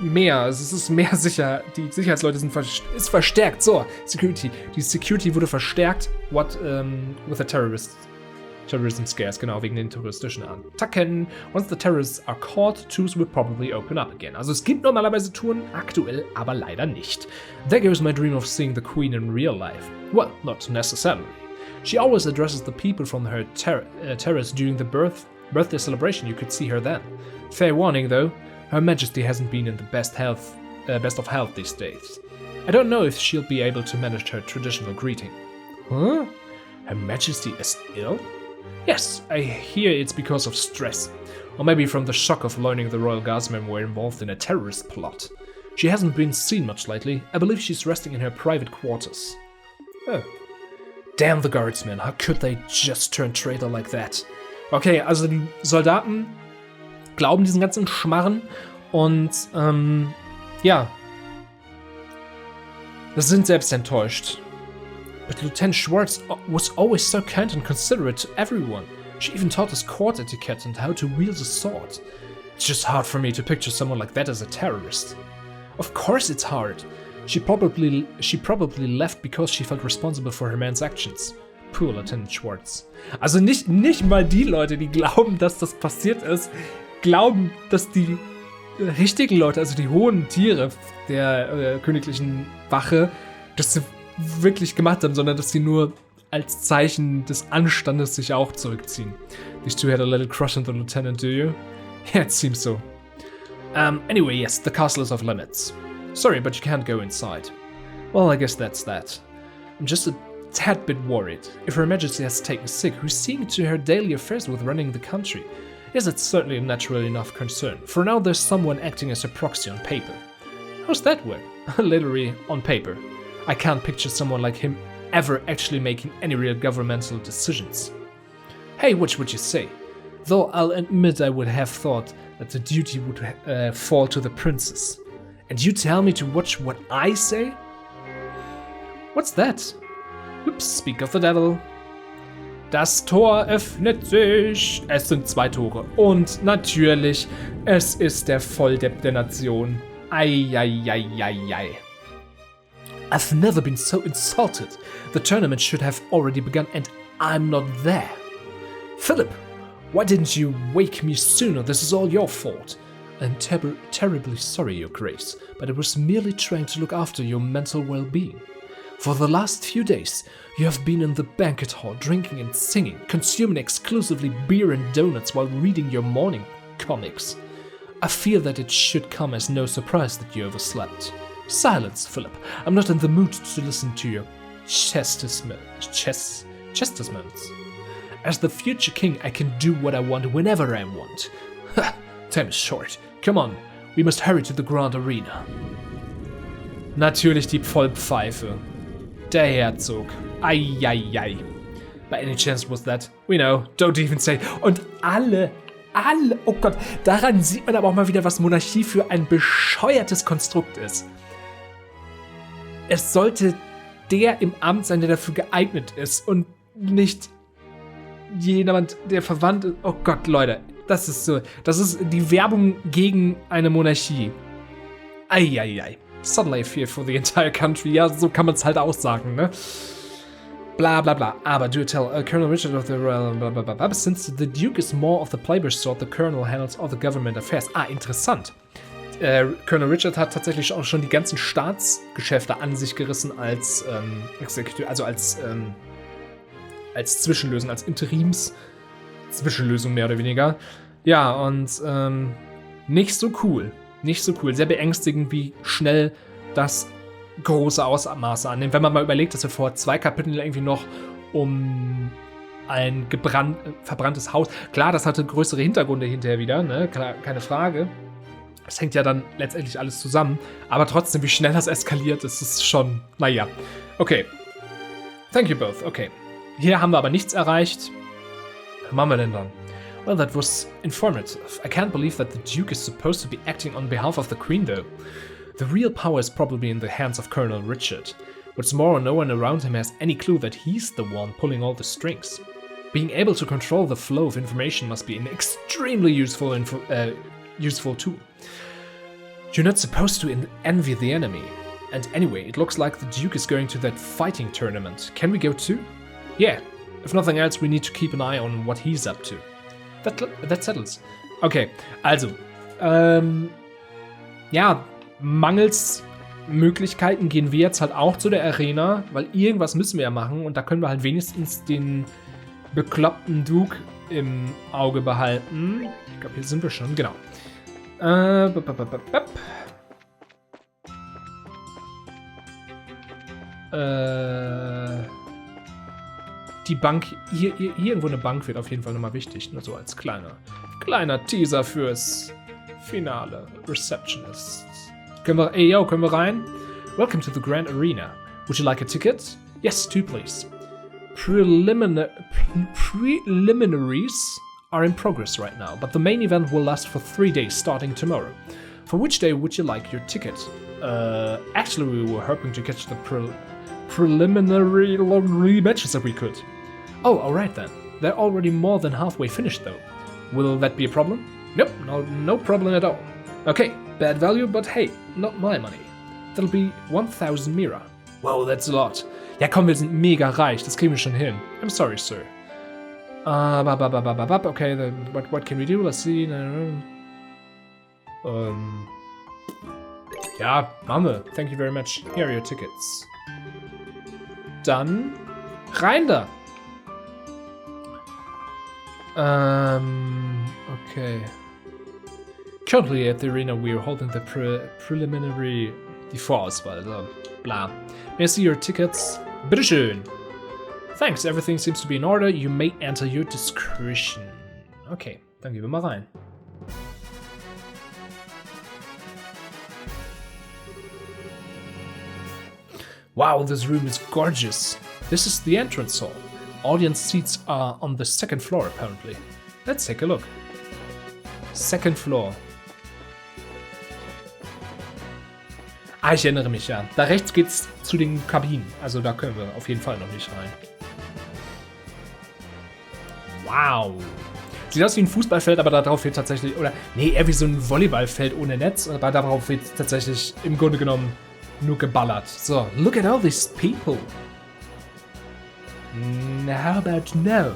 mehr. Also, es ist mehr sicher. Die Sicherheitsleute ist verstärkt. So, Security. Die Security wurde verstärkt. What, with the terrorism scares, genau, wegen den terroristischen Attacken. Once the terrorists are caught, tours will probably open up again. Also, es gibt normalerweise Touren, aktuell aber leider nicht. There goes my dream of seeing the Queen in real life. Well, not necessarily. She always addresses the people from her terrace during the birthday celebration. You could see her then. Fair warning, though, Her Majesty hasn't been in the best of health these days. I don't know if she'll be able to manage her traditional greeting. Huh? Her Majesty is ill? Yes, I hear it's because of stress. Or maybe from the shock of learning the Royal Guardsmen were involved in a terrorist plot. She hasn't been seen much lately. I believe she's resting in her private quarters. Oh. Damn the Guardsmen, how could they just turn traitor like that? Okay, also die Soldaten glauben diesen ganzen Schmarren und, ja, sind selbst enttäuscht. But Lieutenant Schwartz was always so kind and considerate to everyone. She even taught us court etiquette and how to wield a sword. It's just hard for me to picture someone like that as a terrorist. Of course it's hard. She probably left because she felt responsible for her man's actions. Poor Lieutenant Schwartz. Also nicht mal die Leute, die glauben, dass das passiert ist, glauben, dass die richtigen Leute, also die hohen Tiere der königlichen Wache, das sie wirklich gemacht haben, sondern dass sie nur als Zeichen des Anstandes sich auch zurückziehen. These two had a little crush on the lieutenant, do you? Yeah, it seems so. Anyway, yes, the castle is off limits. Sorry, but you can't go inside. Well, I guess that's that. I'm just a tad bit worried. If Her Majesty has taken sick, who's seeing to her daily affairs with running the country? Yes, it's certainly a natural enough concern. For now, there's someone acting as a proxy on paper. How's that work? Literally on paper. I can't picture someone like him ever actually making any real governmental decisions. Hey, which would you say? Though I'll admit I would have thought that the duty would fall to the princess. And you tell me to watch what I say? What's that? Oops, speak of the devil. Das Tor öffnet sich. Es sind 2 Tore. Und natürlich, es ist der Volldepp der Nation. Eieieiei. I've never been so insulted. The tournament should have already begun and I'm not there. Philip, why didn't you wake me sooner? This is all your fault. I'm terribly sorry, Your Grace, but I was merely trying to look after your mental well-being. For the last few days, you have been in the banquet hall drinking and singing, consuming exclusively beer and donuts while reading your morning comics. I feel that it should come as no surprise that you overslept. Silence, Philip. I'm not in the mood to listen to your chastisements. As the future king, I can do what I want whenever I want. Time is short. Come on, we must hurry to the Grand Arena. Natürlich die Vollpfeife. Der Herzog. Eieiei. By any chance was that? We know, don't even say. Und alle, oh Gott, daran sieht man aber auch mal wieder, was Monarchie für ein bescheuertes Konstrukt ist. Es sollte der im Amt sein, der dafür geeignet ist und nicht jemand, der verwandt ist. Oh Gott, Leute, das ist die Werbung gegen eine Monarchie. Eieiei. Suddenly I fear for the entire country. Ja, so kann man es halt auch sagen, ne? Bla bla bla. Aber do tell Colonel Richard of the Royal bla bla bla. Since the Duke is more of the plebeian sort, the Colonel handles all the government affairs. Ah, interessant. Colonel Richard hat tatsächlich auch schon die ganzen Staatsgeschäfte an sich gerissen als Executive, also als Zwischenlösung, als Zwischenlösung mehr oder weniger. Ja, und nicht so cool. Nicht so cool. Sehr beängstigend, wie schnell das große Ausmaße annimmt. Wenn man mal überlegt, dass wir vor 2 Kapiteln irgendwie noch um ein verbranntes Haus. Klar, das hatte größere Hintergründe hinterher wieder, ne? Klar, keine Frage. Das hängt ja dann letztendlich alles zusammen. Aber trotzdem, wie schnell das eskaliert, ist es schon, naja. Okay. Thank you both. Okay. Hier haben wir aber nichts erreicht. Was machen wir denn dann? Well, that was informative. I can't believe that the Duke is supposed to be acting on behalf of the Queen, though. The real power is probably in the hands of Colonel Richard. What's more, no one around him has any clue that he's the one pulling all the strings. Being able to control the flow of information must be an extremely useful tool. You're not supposed to envy the enemy. And anyway, it looks like the Duke is going to that fighting tournament. Can we go too? Yeah. If nothing else, we need to keep an eye on what he's up to. That settles. Okay, also, ja, mangels Möglichkeiten gehen wir jetzt halt auch zu der Arena, weil irgendwas müssen wir ja machen und da können wir halt wenigstens den bekloppten Duke im Auge behalten. Ich glaube, hier sind wir schon, genau. Die Bank, hier irgendwo eine Bank wird auf jeden Fall nochmal wichtig, nur so als kleiner Teaser fürs Finale. Receptionist. Können wir rein? Welcome to the Grand Arena. Would you like a ticket? Yes, 2 please. Preliminaries are in progress right now, but the main event will last for 3 days starting tomorrow. For which day would you like your ticket? Actually, we were hoping to catch the preliminary matches if we could. Oh, alright then. They're already more than halfway finished though. Will that be a problem? Nope, no problem at all. Okay, bad value, but hey, not my money. That'll be 1000 Mira. Wow, that's a lot. Ja komm, wir sind mega reich, das kriegen wir schon hin. I'm sorry, sir. Okay, then what can we do? Let's see. Ja, machen wir. Thank you very much. Here are your tickets. Dann rein da. Okay. Currently at the arena we are holding the preliminary, die Vorauswahl, so bla. May I see your tickets? Bitteschön. Thanks, everything seems to be in order. You may enter your discretion. Okay, dann gehen wir mal rein. Wow, this room is gorgeous. This is the entrance hall. Audience seats are on the 2nd floor, apparently. Let's take a look. 2nd floor. Ah, ich erinnere mich, ja. Da rechts geht's zu den Kabinen. Also da können wir auf jeden Fall noch nicht rein. Wow. Sieht aus wie ein Fußballfeld, aber darauf wird tatsächlich... Oder, nee, eher wie so ein Volleyballfeld ohne Netz. Aber darauf wird tatsächlich im Grunde genommen nur geballert. So, look at all these people. How about no?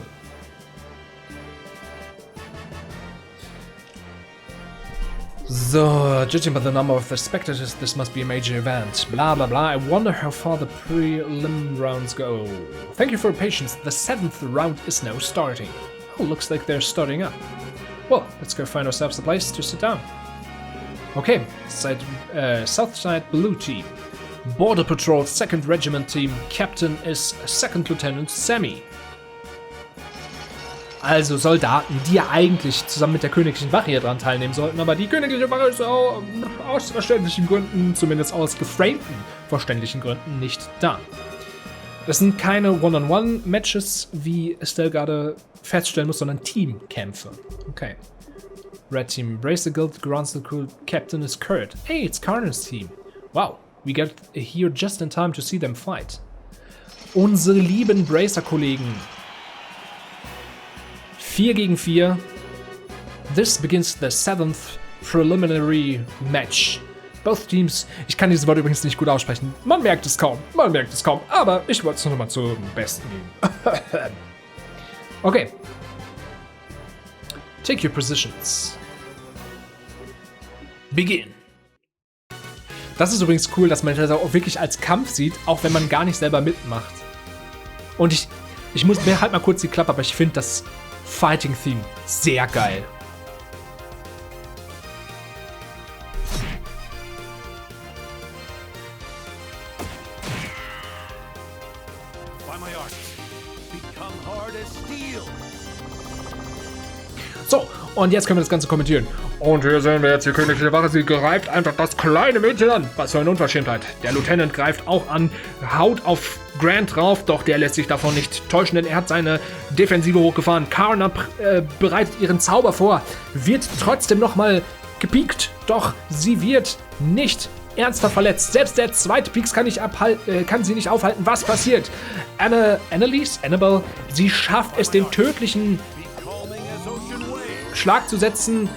So, judging by the number of the spectators, this must be a major event. Blah, blah, blah. I wonder how far the prelim rounds go. Thank you for your patience. The 7th round is now starting. Oh, looks like they're starting up. Well, let's go find ourselves a place to sit down. Okay, South Side Blue Team. Border Patrol 2nd Regiment Team. Captain is 2nd Lieutenant Sammy. Also Soldaten, die ja eigentlich zusammen mit der königlichen Wache hier dran teilnehmen sollten, aber die königliche Wache ist auch aus verständlichen Gründen, zumindest aus geframten verständlichen Gründen, nicht da. Das sind keine One-on-One-Matches, wie Estelle gerade feststellen muss, sondern Teamkämpfe. Okay. Red Team, embrace the guild, grants the cool captain is Kurt. Hey, it's Karner's team. Wow, we got here just in time to see them fight. Unsere lieben Bracer-Kollegen. 4 gegen 4. This begins the 7th preliminary match. Both teams, ich kann dieses Wort übrigens nicht gut aussprechen. Man merkt es kaum, aber ich wollte es noch mal zum Besten geben. Okay. Take your positions. Begin. Das ist übrigens cool, dass man das auch wirklich als Kampf sieht, auch wenn man gar nicht selber mitmacht. Und ich muss mir halt mal kurz die Klappe, aber ich finde das Fighting-Theme. Sehr geil. So, und jetzt können wir das Ganze kommentieren. Und hier sehen wir jetzt die königliche Wache. Sie greift einfach das kleine Mädchen an. Was für eine Unverschämtheit. Der Lieutenant greift auch an, haut auf Grant drauf, doch der lässt sich davon nicht täuschen, denn er hat seine Defensive hochgefahren. Karna bereitet ihren Zauber vor, wird trotzdem nochmal gepiekt, doch sie wird nicht ernsthaft verletzt. Selbst der zweite Pieks kann sie nicht aufhalten. Was passiert? Annabelle, sie schafft es, den tödlichen Schlag zu setzen,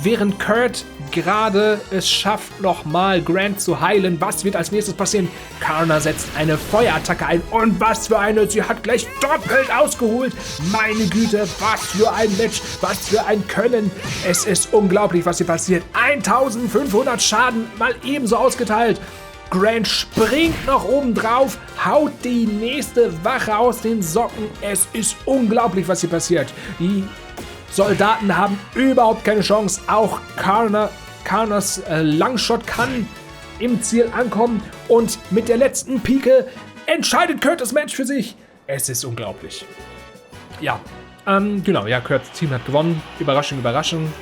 während Kurt gerade es schafft, nochmal Grant zu heilen. Was wird als nächstes passieren? Karna setzt eine Feuerattacke ein. Und was für eine! Sie hat gleich doppelt ausgeholt. Meine Güte, was für ein Match, was für ein Können. Es ist unglaublich, was hier passiert. 1500 Schaden mal ebenso ausgeteilt. Grant springt noch oben drauf, haut die nächste Wache aus den Socken. Es ist unglaublich, was hier passiert. Die Soldaten haben überhaupt keine Chance. Auch Karnas Langshot kann im Ziel ankommen. Und mit der letzten Pike entscheidet Kurt das Match für sich. Es ist unglaublich. Ja, genau. Ja, Kurt's Team hat gewonnen. Überraschung, Überraschung.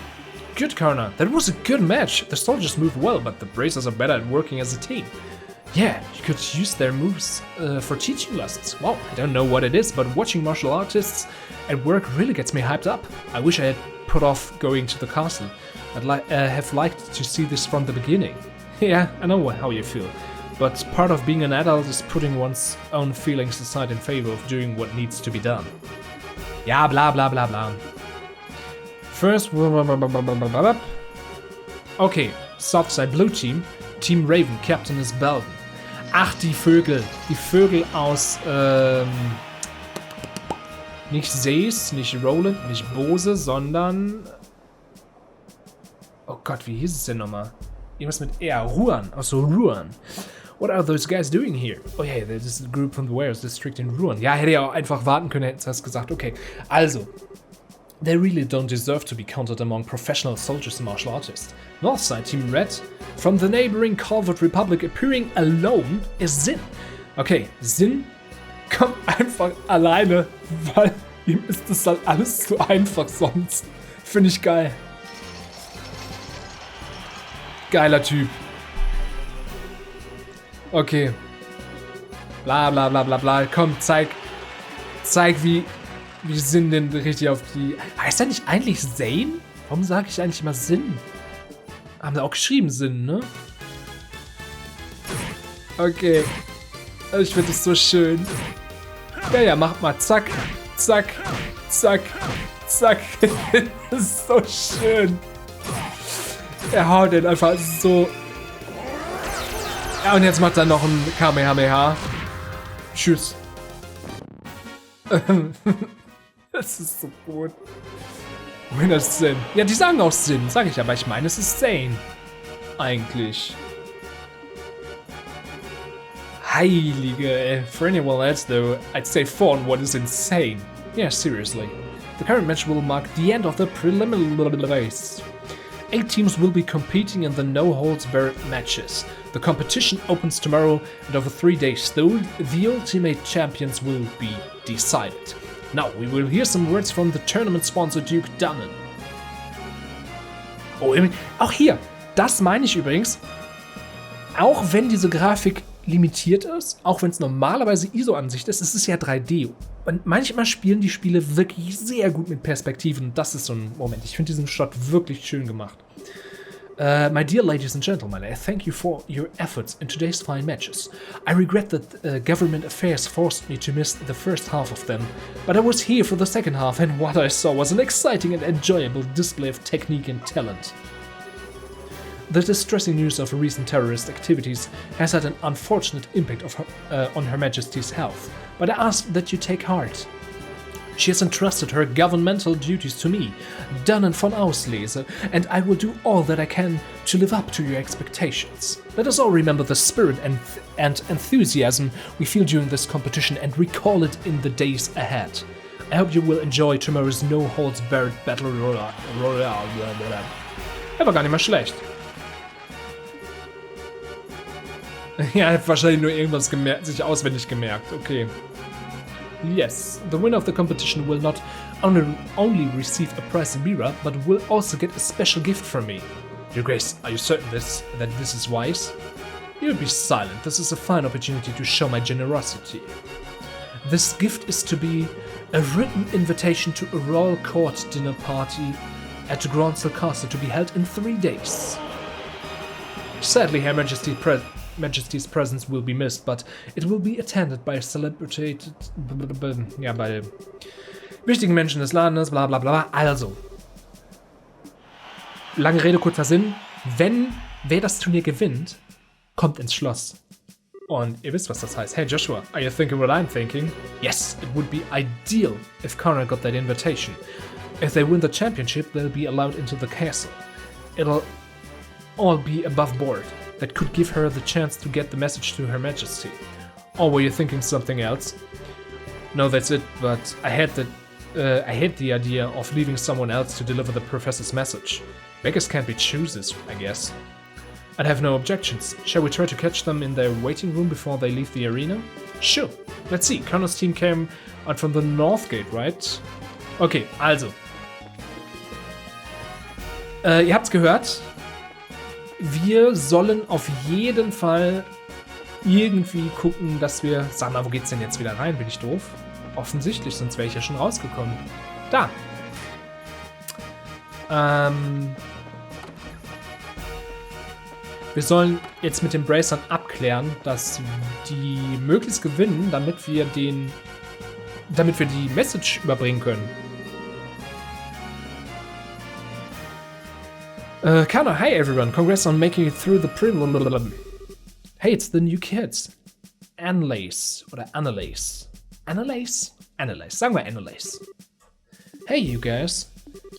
Good, Karna. That was a good match. The soldiers move well, but the bracers are better at working as a team. Yeah, you could use their moves for teaching lessons. Well, I don't know what it is, but watching martial artists at work really gets me hyped up. I wish I had put off going to the castle. I'd have liked to see this from the beginning. Yeah, I know how you feel. But part of being an adult is putting one's own feelings aside in favor of doing what needs to be done. Ja, bla bla bla bla. First, okay, Southside Blue Team, Team Raven, Captain is Belden. Ach, die Vögel aus, nicht Sees, nicht Roland, nicht Bose, sondern, oh Gott, wie hieß es denn nochmal? Irgendwas mit R, Ruan, aus Ruan. What are those guys doing here? Oh yeah, this is a group from the Wares District in Ruan. Ja, hätte ja auch einfach warten können, hätten sie das gesagt. Okay, also, they really don't deserve to be counted among professional soldiers and martial artists. Northside Team Red, from the neighboring Calvert Republic appearing alone, is Sin. Okay, Sin kommt einfach alleine, weil ihm ist das halt alles zu einfach sonst. Finde ich geil. Geiler Typ. Okay. Bla bla bla bla bla. Komm, zeig wie Sin denn richtig auf die... Heißt er nicht eigentlich Zane? Warum sage ich eigentlich immer Sin? Haben sie auch geschrieben Sin, ne? Okay. Ich finde das so schön. Ja, mach mal. Zack, zack, zack, zack. Das ist so schön. Er haut den einfach so... Ja, und jetzt macht er noch ein Kamehameha. Tschüss. Das ist so gut. Winner Sin. Ja, die sagen auch Sin, sag ich, aber ich meine, es ist Zane. Eigentlich. Heilige, ey. For anyone else, though, I'd say 4-1 is insane. Yeah, seriously. The current match will mark the end of the preliminary race. 8 teams will be competing in the no-holds-barred matches. The competition opens tomorrow, and over 3 days, the ultimate champions will be decided. Now, we will hear some words from the tournament sponsor Duke Dunnan. Oh, auch hier, das meine ich übrigens, auch wenn diese Grafik limitiert ist, auch wenn es normalerweise ISO-Ansicht ist, es ist ja 3D. Und manchmal spielen die Spiele wirklich sehr gut mit Perspektiven. Das ist so ein Moment. Ich finde diesen Shot wirklich schön gemacht. My dear ladies and gentlemen, I thank you for your efforts in today's fine matches. I regret that government affairs forced me to miss the first half of them, but I was here for the second half, and what I saw was an exciting and enjoyable display of technique and talent. The distressing news of recent terrorist activities has had an unfortunate impact on Her Majesty's health, but I ask that you take heart. She has entrusted her governmental duties to me, Dunnan von Auslese, and I will do all that I can to live up to your expectations. Let us all remember the spirit and enthusiasm we feel during this competition and recall it in the days ahead. I hope you will enjoy tomorrow's no-holds-barred Battle Royale. Er war gar nicht mal schlecht. Ja, er hat wahrscheinlich nur irgendwas sich auswendig gemerkt. Okay. Yes, the winner of the competition will not only receive a prize mirror, but will also get a special gift from me. Your Grace, are you certain that this is wise? You'll be silent. This is a fine opportunity to show my generosity. This gift is to be a written invitation to a royal court dinner party at Gronsel Castle to be held in 3 days. Sadly, Her Majesty's presence will be missed, but it will be attended by celebrated, ja, bei wichtigen Menschen des Landes, bla bla bla. Also, lange Rede, kurzer Sinn, wer das Turnier gewinnt, kommt ins Schloss. Und ihr wisst, was das heißt. Hey Joshua, are you thinking what I'm thinking? Yes, it would be ideal if Connor got that invitation. If they win the championship, they'll be allowed into the castle. It'll all be above board. That could give her the chance to get the message to Her Majesty. Or were you thinking something else? No, that's it, but I had the idea of leaving someone else to deliver the professor's message. Beggars can't be choosers, I guess. I'd have no objections. Shall we try to catch them in their waiting room before they leave the arena? Sure. Let's see. Connor's team came out from the North Gate, right? Okay, also. Ihr habt's gehört. Wir sollen auf jeden Fall irgendwie gucken, dass wir... Sag mal, wo geht's denn jetzt wieder rein? Bin ich doof? Offensichtlich, sonst wäre ich ja schon rausgekommen. Da. Wir sollen jetzt mit den Bracern abklären, dass die möglichst gewinnen, damit wir die Message überbringen können. Connor, hi everyone, congrats on making it through the prelim. Hey, it's the new kids. Annalise oder Annalise. Annalise? Annalise, sagen wir Annalise. Hey you guys.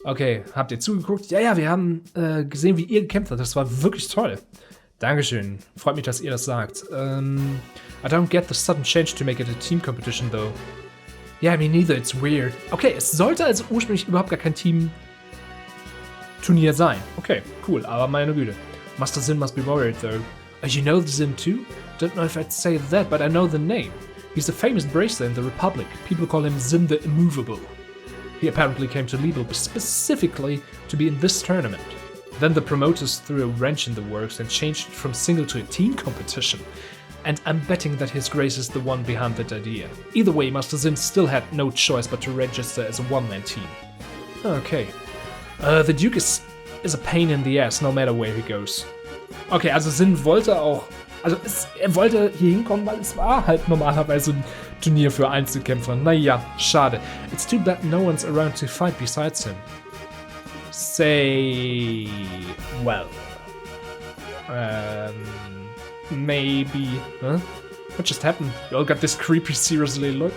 Okay, habt ihr zugeguckt? Ja, wir haben gesehen, wie ihr gekämpft habt. Das war wirklich toll. Dankeschön. Freut mich, dass ihr das sagt. I don't get the sudden change to make it a team competition, though. Yeah, me neither. It's weird. Okay, es sollte also ursprünglich überhaupt gar kein Team-Turnier sein. Okay, cool, aber meine Güte. Master Zin must be worried, though. You know Zin too? Don't know if I'd say that, but I know the name. He's a famous bracer in the Republic. People call him Zin the Immovable. He apparently came to Liebel specifically to be in this tournament. Then the promoters threw a wrench in the works and changed it from single to a team competition. And I'm betting that His Grace is the one behind that idea. Either way, Master Zin still had no choice but to register as a one-man team. Okay. The Duke is a pain in the ass, no matter where he goes. Okay, also Zin wollte auch... Also er wollte hier hinkommen, weil es war halt normalerweise ein Turnier für Einzelkämpfer. Naja, schade. It's too bad no one's around to fight besides him. Say... well... maybe... Huh? What just happened? You all got this creepy serious look.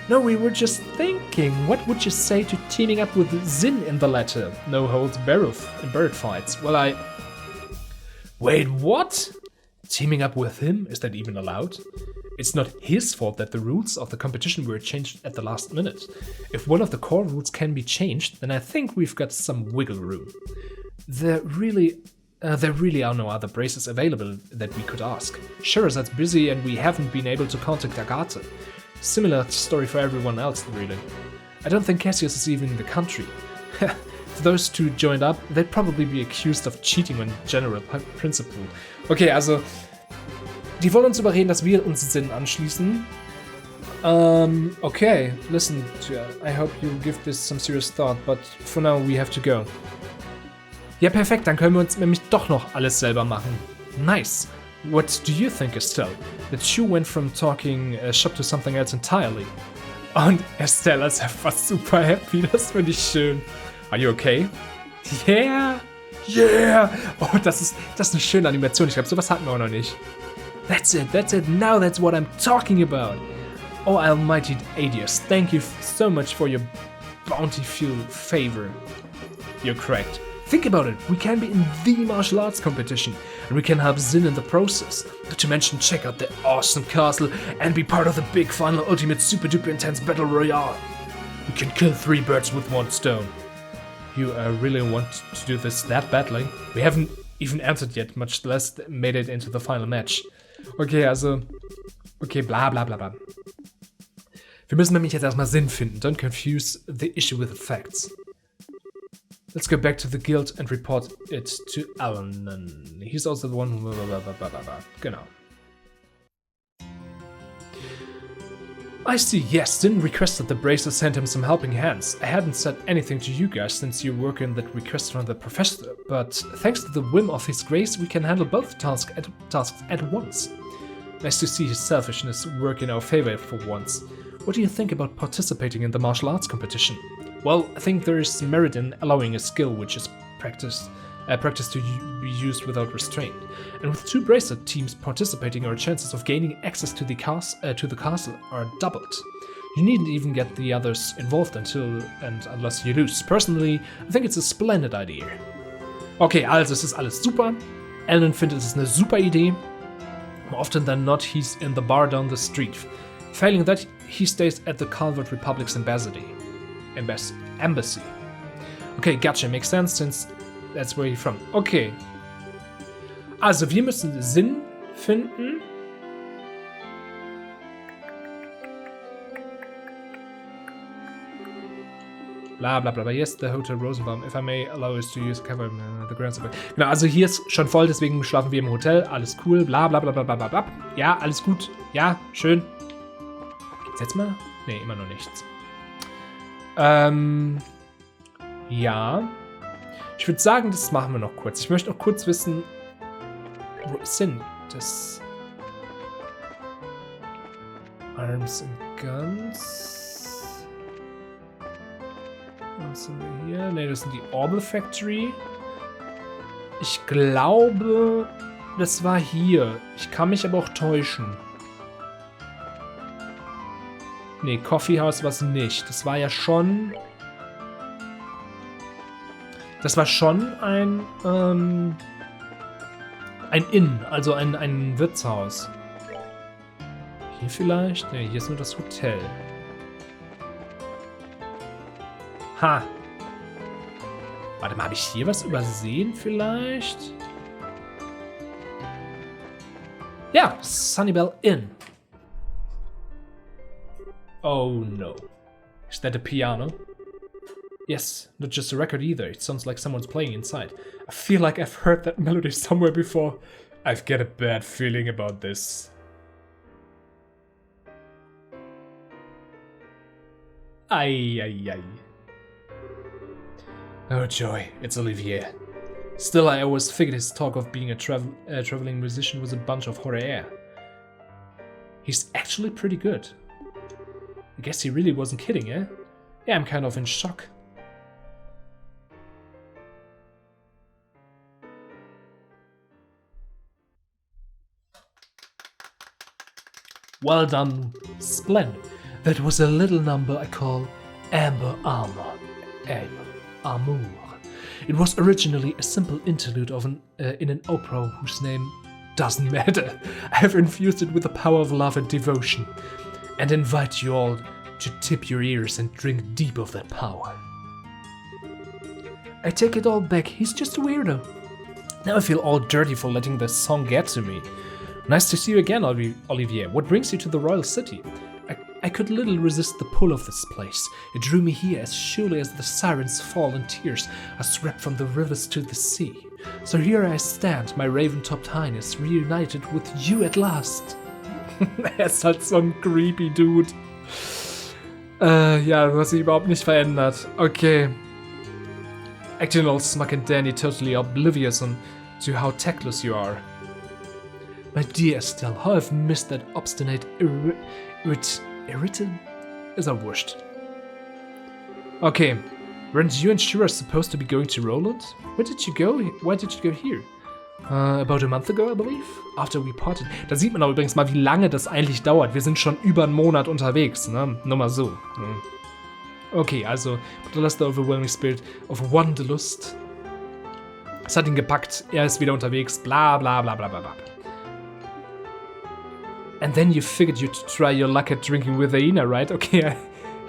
No, we were just thinking, what would you say to teaming up with Zin in the latter? No holds barred in bird fights. Well, Wait, what? Teaming up with him? Is that even allowed? It's not his fault that the rules of the competition were changed at the last minute. If one of the core rules can be changed, then I think we've got some wiggle room. There really are no other braces available that we could ask. Sherazad's busy and we haven't been able to contact Agatha. Similar story for everyone else, really. I don't think Cassius is even in the country. If those two joined up, they'd probably be accused of cheating on general principle. Okay, also, die wollen uns überreden, dass wir uns Zin anschließen. Okay, listen, I hope you'll give this some serious thought, but for now we have to go. Ja, perfekt, dann können wir uns nämlich doch noch alles selber machen. Nice. What do you think, Estelle? That you went from talking shop to something else entirely. Und Estelle ist einfach super happy, das finde ich schön. Are you okay? Yeah! Yeah! Oh, das ist eine schöne Animation. Ich glaube, sowas hatten wir auch noch nicht. That's it. Now that's what I'm talking about. Oh, almighty Adius, thank you so much for your bountiful favor. You're correct. Think about it. We can be in the martial arts competition. and we can help Zin in the process. Not to mention check out the awesome castle and be part of the big final ultimate super duper intense battle royale. We can kill 3 birds with 1 stone. You really want to do this that badly? We haven't even entered yet, much less made it into the final match. Okay, also... Okay, bla bla bla bla. Wir müssen nämlich jetzt erstmal Sinn finden. Don't confuse the issue with the facts. Let's go back to the guild and report it to Alan. He's also the one who... Genau. I see, yes, Din requested the Bracer send him some helping hands. I hadn't said anything to you guys since you work in that request from the professor, but thanks to the whim of his grace, we can handle both tasks at once. Nice to see his selfishness work in our favor for once. What do you think about participating in the martial arts competition? Well, I think there is merit in allowing a skill which is practice to be used without restraint. And with 2 Bracer teams participating, our chances of gaining access to the castle are doubled. You needn't even get the others involved unless you lose. Personally, I think it's a splendid idea. Okay, also es ist alles super. Alan findet es eine super Idee. More often than not, he's in the bar down the street. Failing that, he stays at the Calvert Republic's embassy. Okay, gotcha, makes sense, since that's where he's from. Okay. Also, wir müssen Sinn finden. Bla bla bla bla. Yes, the Hotel Rosenbaum. If I may allow us to use cover the grounds. Genau, also hier ist schon voll, deswegen schlafen wir im Hotel. Alles cool. Bla bla bla bla bla bla. Ja, alles gut. Ja, schön. Geht's jetzt mal? Nee, immer noch nichts. Ja. Ich würde sagen, das machen wir noch kurz. Ich möchte noch kurz wissen, wo ist denn das? Arms and Guns. Was sind wir hier? Ne, das sind die Orbital Factory. Ich glaube, das war hier. Ich kann mich aber auch täuschen. Ne, Coffee House war es nicht. Das war ja schon... Das war schon ein Inn, also ein Wirtshaus. Hier vielleicht? Ne, hier ist nur das Hotel. Ha! Warte mal, habe ich hier was übersehen vielleicht? Ja, Sunnybell Inn. Oh no. Is that a piano? Yes, not just a record either. It sounds like someone's playing inside. I feel like I've heard that melody somewhere before. I've got a bad feeling about this. Ay, ay, ay. Oh joy, it's Olivier. Still, I always figured his talk of being a traveling musician was a bunch of hot air. He's actually pretty good. I guess he really wasn't kidding, eh? Yeah, I'm kind of in shock. Well done. Splendid. That was a little number I call Amber Armor. Amour. It was originally a simple interlude of in an opera whose name doesn't matter. I have infused it with the power of love and devotion, and invite you all to tip your ears and drink deep of that power. I take it all back, he's just a weirdo. Now I feel all dirty for letting the song get to me. Nice to see you again, Olivier. What brings you to the royal city? I could little resist the pull of this place. It drew me here as surely as the sirens fall and tears are swept from the rivers to the sea. So here I stand, my raven-topped highness, reunited with you at last. Er ist halt so ein creepy Dude. Ja, du hast sich überhaupt nicht verändert. Okay. Acting all smug and dandy, totally oblivious to how tactless you are. My dear Estelle, how I've missed that obstinate irritated is our worst. Okay, weren't you and Shura supposed to be going to Roland? Where did you go? Why did you go here? About a month ago, I believe. After we parted. Da sieht man auch übrigens mal, wie lange das eigentlich dauert. Wir sind schon über einen Monat unterwegs, ne? Nur mal so. Okay, also, but lost the overwhelming spirit of wanderlust. Es hat ihn gepackt, er ist wieder unterwegs, bla bla bla bla bla bla. And then you figured you'd try your luck at drinking with Aina, right? Okay,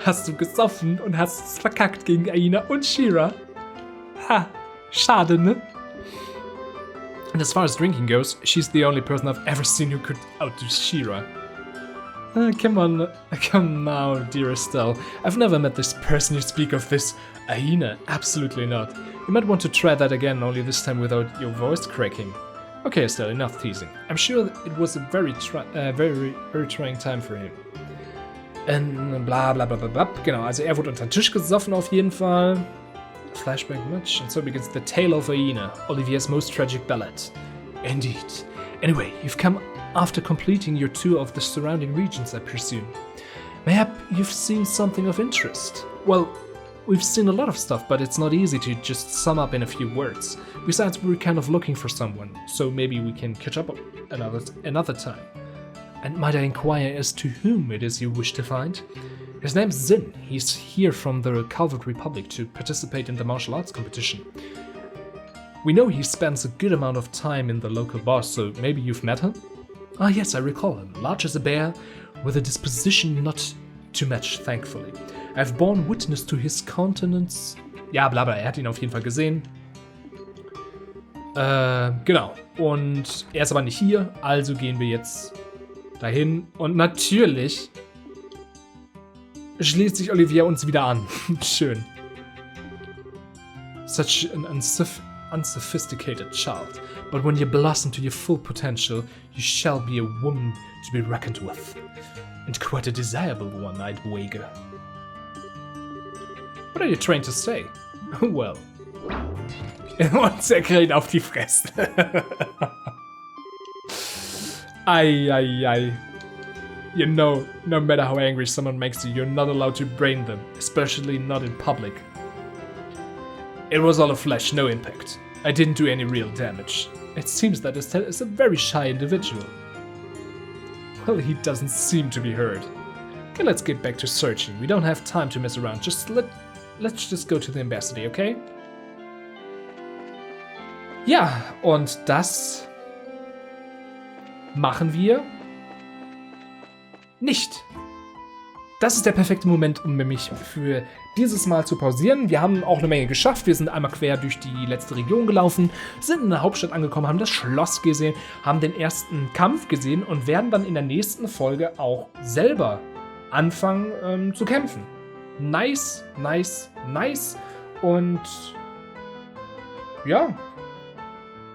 hast du gesoffen und hast es verkackt gegen Aina und She-Ra. Ha, schade, ne? And as far as drinking goes, she's the only person I've ever seen who could outdo She-Ra. Come now, dear Estelle. I've never met this person you speak of, this Aina. Absolutely not. You might want to try that again, only this time without your voice cracking. Okay, Estelle, enough teasing. I'm sure it was a very trying time for him. And bla bla bla bla bla. Genau, also er wurde unter den Tisch gesoffen auf jeden Fall. Flashback much, and so begins the tale of Aina, Olivier's most tragic ballad. Indeed. Anyway, you've come after completing your tour of the surrounding regions, I presume. Mayhap you've seen something of interest. Well, we've seen a lot of stuff, but it's not easy to just sum up in a few words. Besides, we're kind of looking for someone, so maybe we can catch up another time. And might I inquire as to whom it is you wish to find? His name's Zin. He's here from the Calvert Republic to participate in the martial arts competition. We know he spends a good amount of time in the local bars, so maybe you've met him? Ah yes, I recall him. Large as a bear, with a disposition not to match, thankfully. I've borne witness to his countenance. Ja, bla bla, er hat ihn auf jeden Fall gesehen. Genau. Und er ist aber nicht hier, also gehen wir jetzt dahin. Und natürlich schließt sich Olivier uns wieder an. Schön. Such an unsophisticated child. But when you blossom to your full potential, you shall be a woman to be reckoned with. And quite a desirable one, I'd wager. What are you trying to say? Well. Und er kriegt auf die Fresse. Ai. You know, no matter how angry someone makes you, you're not allowed to brain them, especially not in public. It was all a flash, no impact. I didn't do any real damage. It seems that Estelle is a very shy individual. Well, he doesn't seem to be hurt. Okay, let's get back to searching. We don't have time to mess around. Let's just go to the embassy, okay? Ja, und das machen wir nicht. Das ist der perfekte Moment, um mich für dieses Mal zu pausieren. Wir haben auch eine Menge geschafft. Wir sind einmal quer durch die letzte Region gelaufen, sind in der Hauptstadt angekommen, haben das Schloss gesehen, haben den ersten Kampf gesehen und werden dann in der nächsten Folge auch selber anfangen zu kämpfen. Nice. Und ja,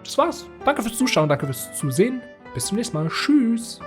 das war's. Danke fürs Zuschauen, danke fürs Zusehen. Bis zum nächsten Mal. Tschüss.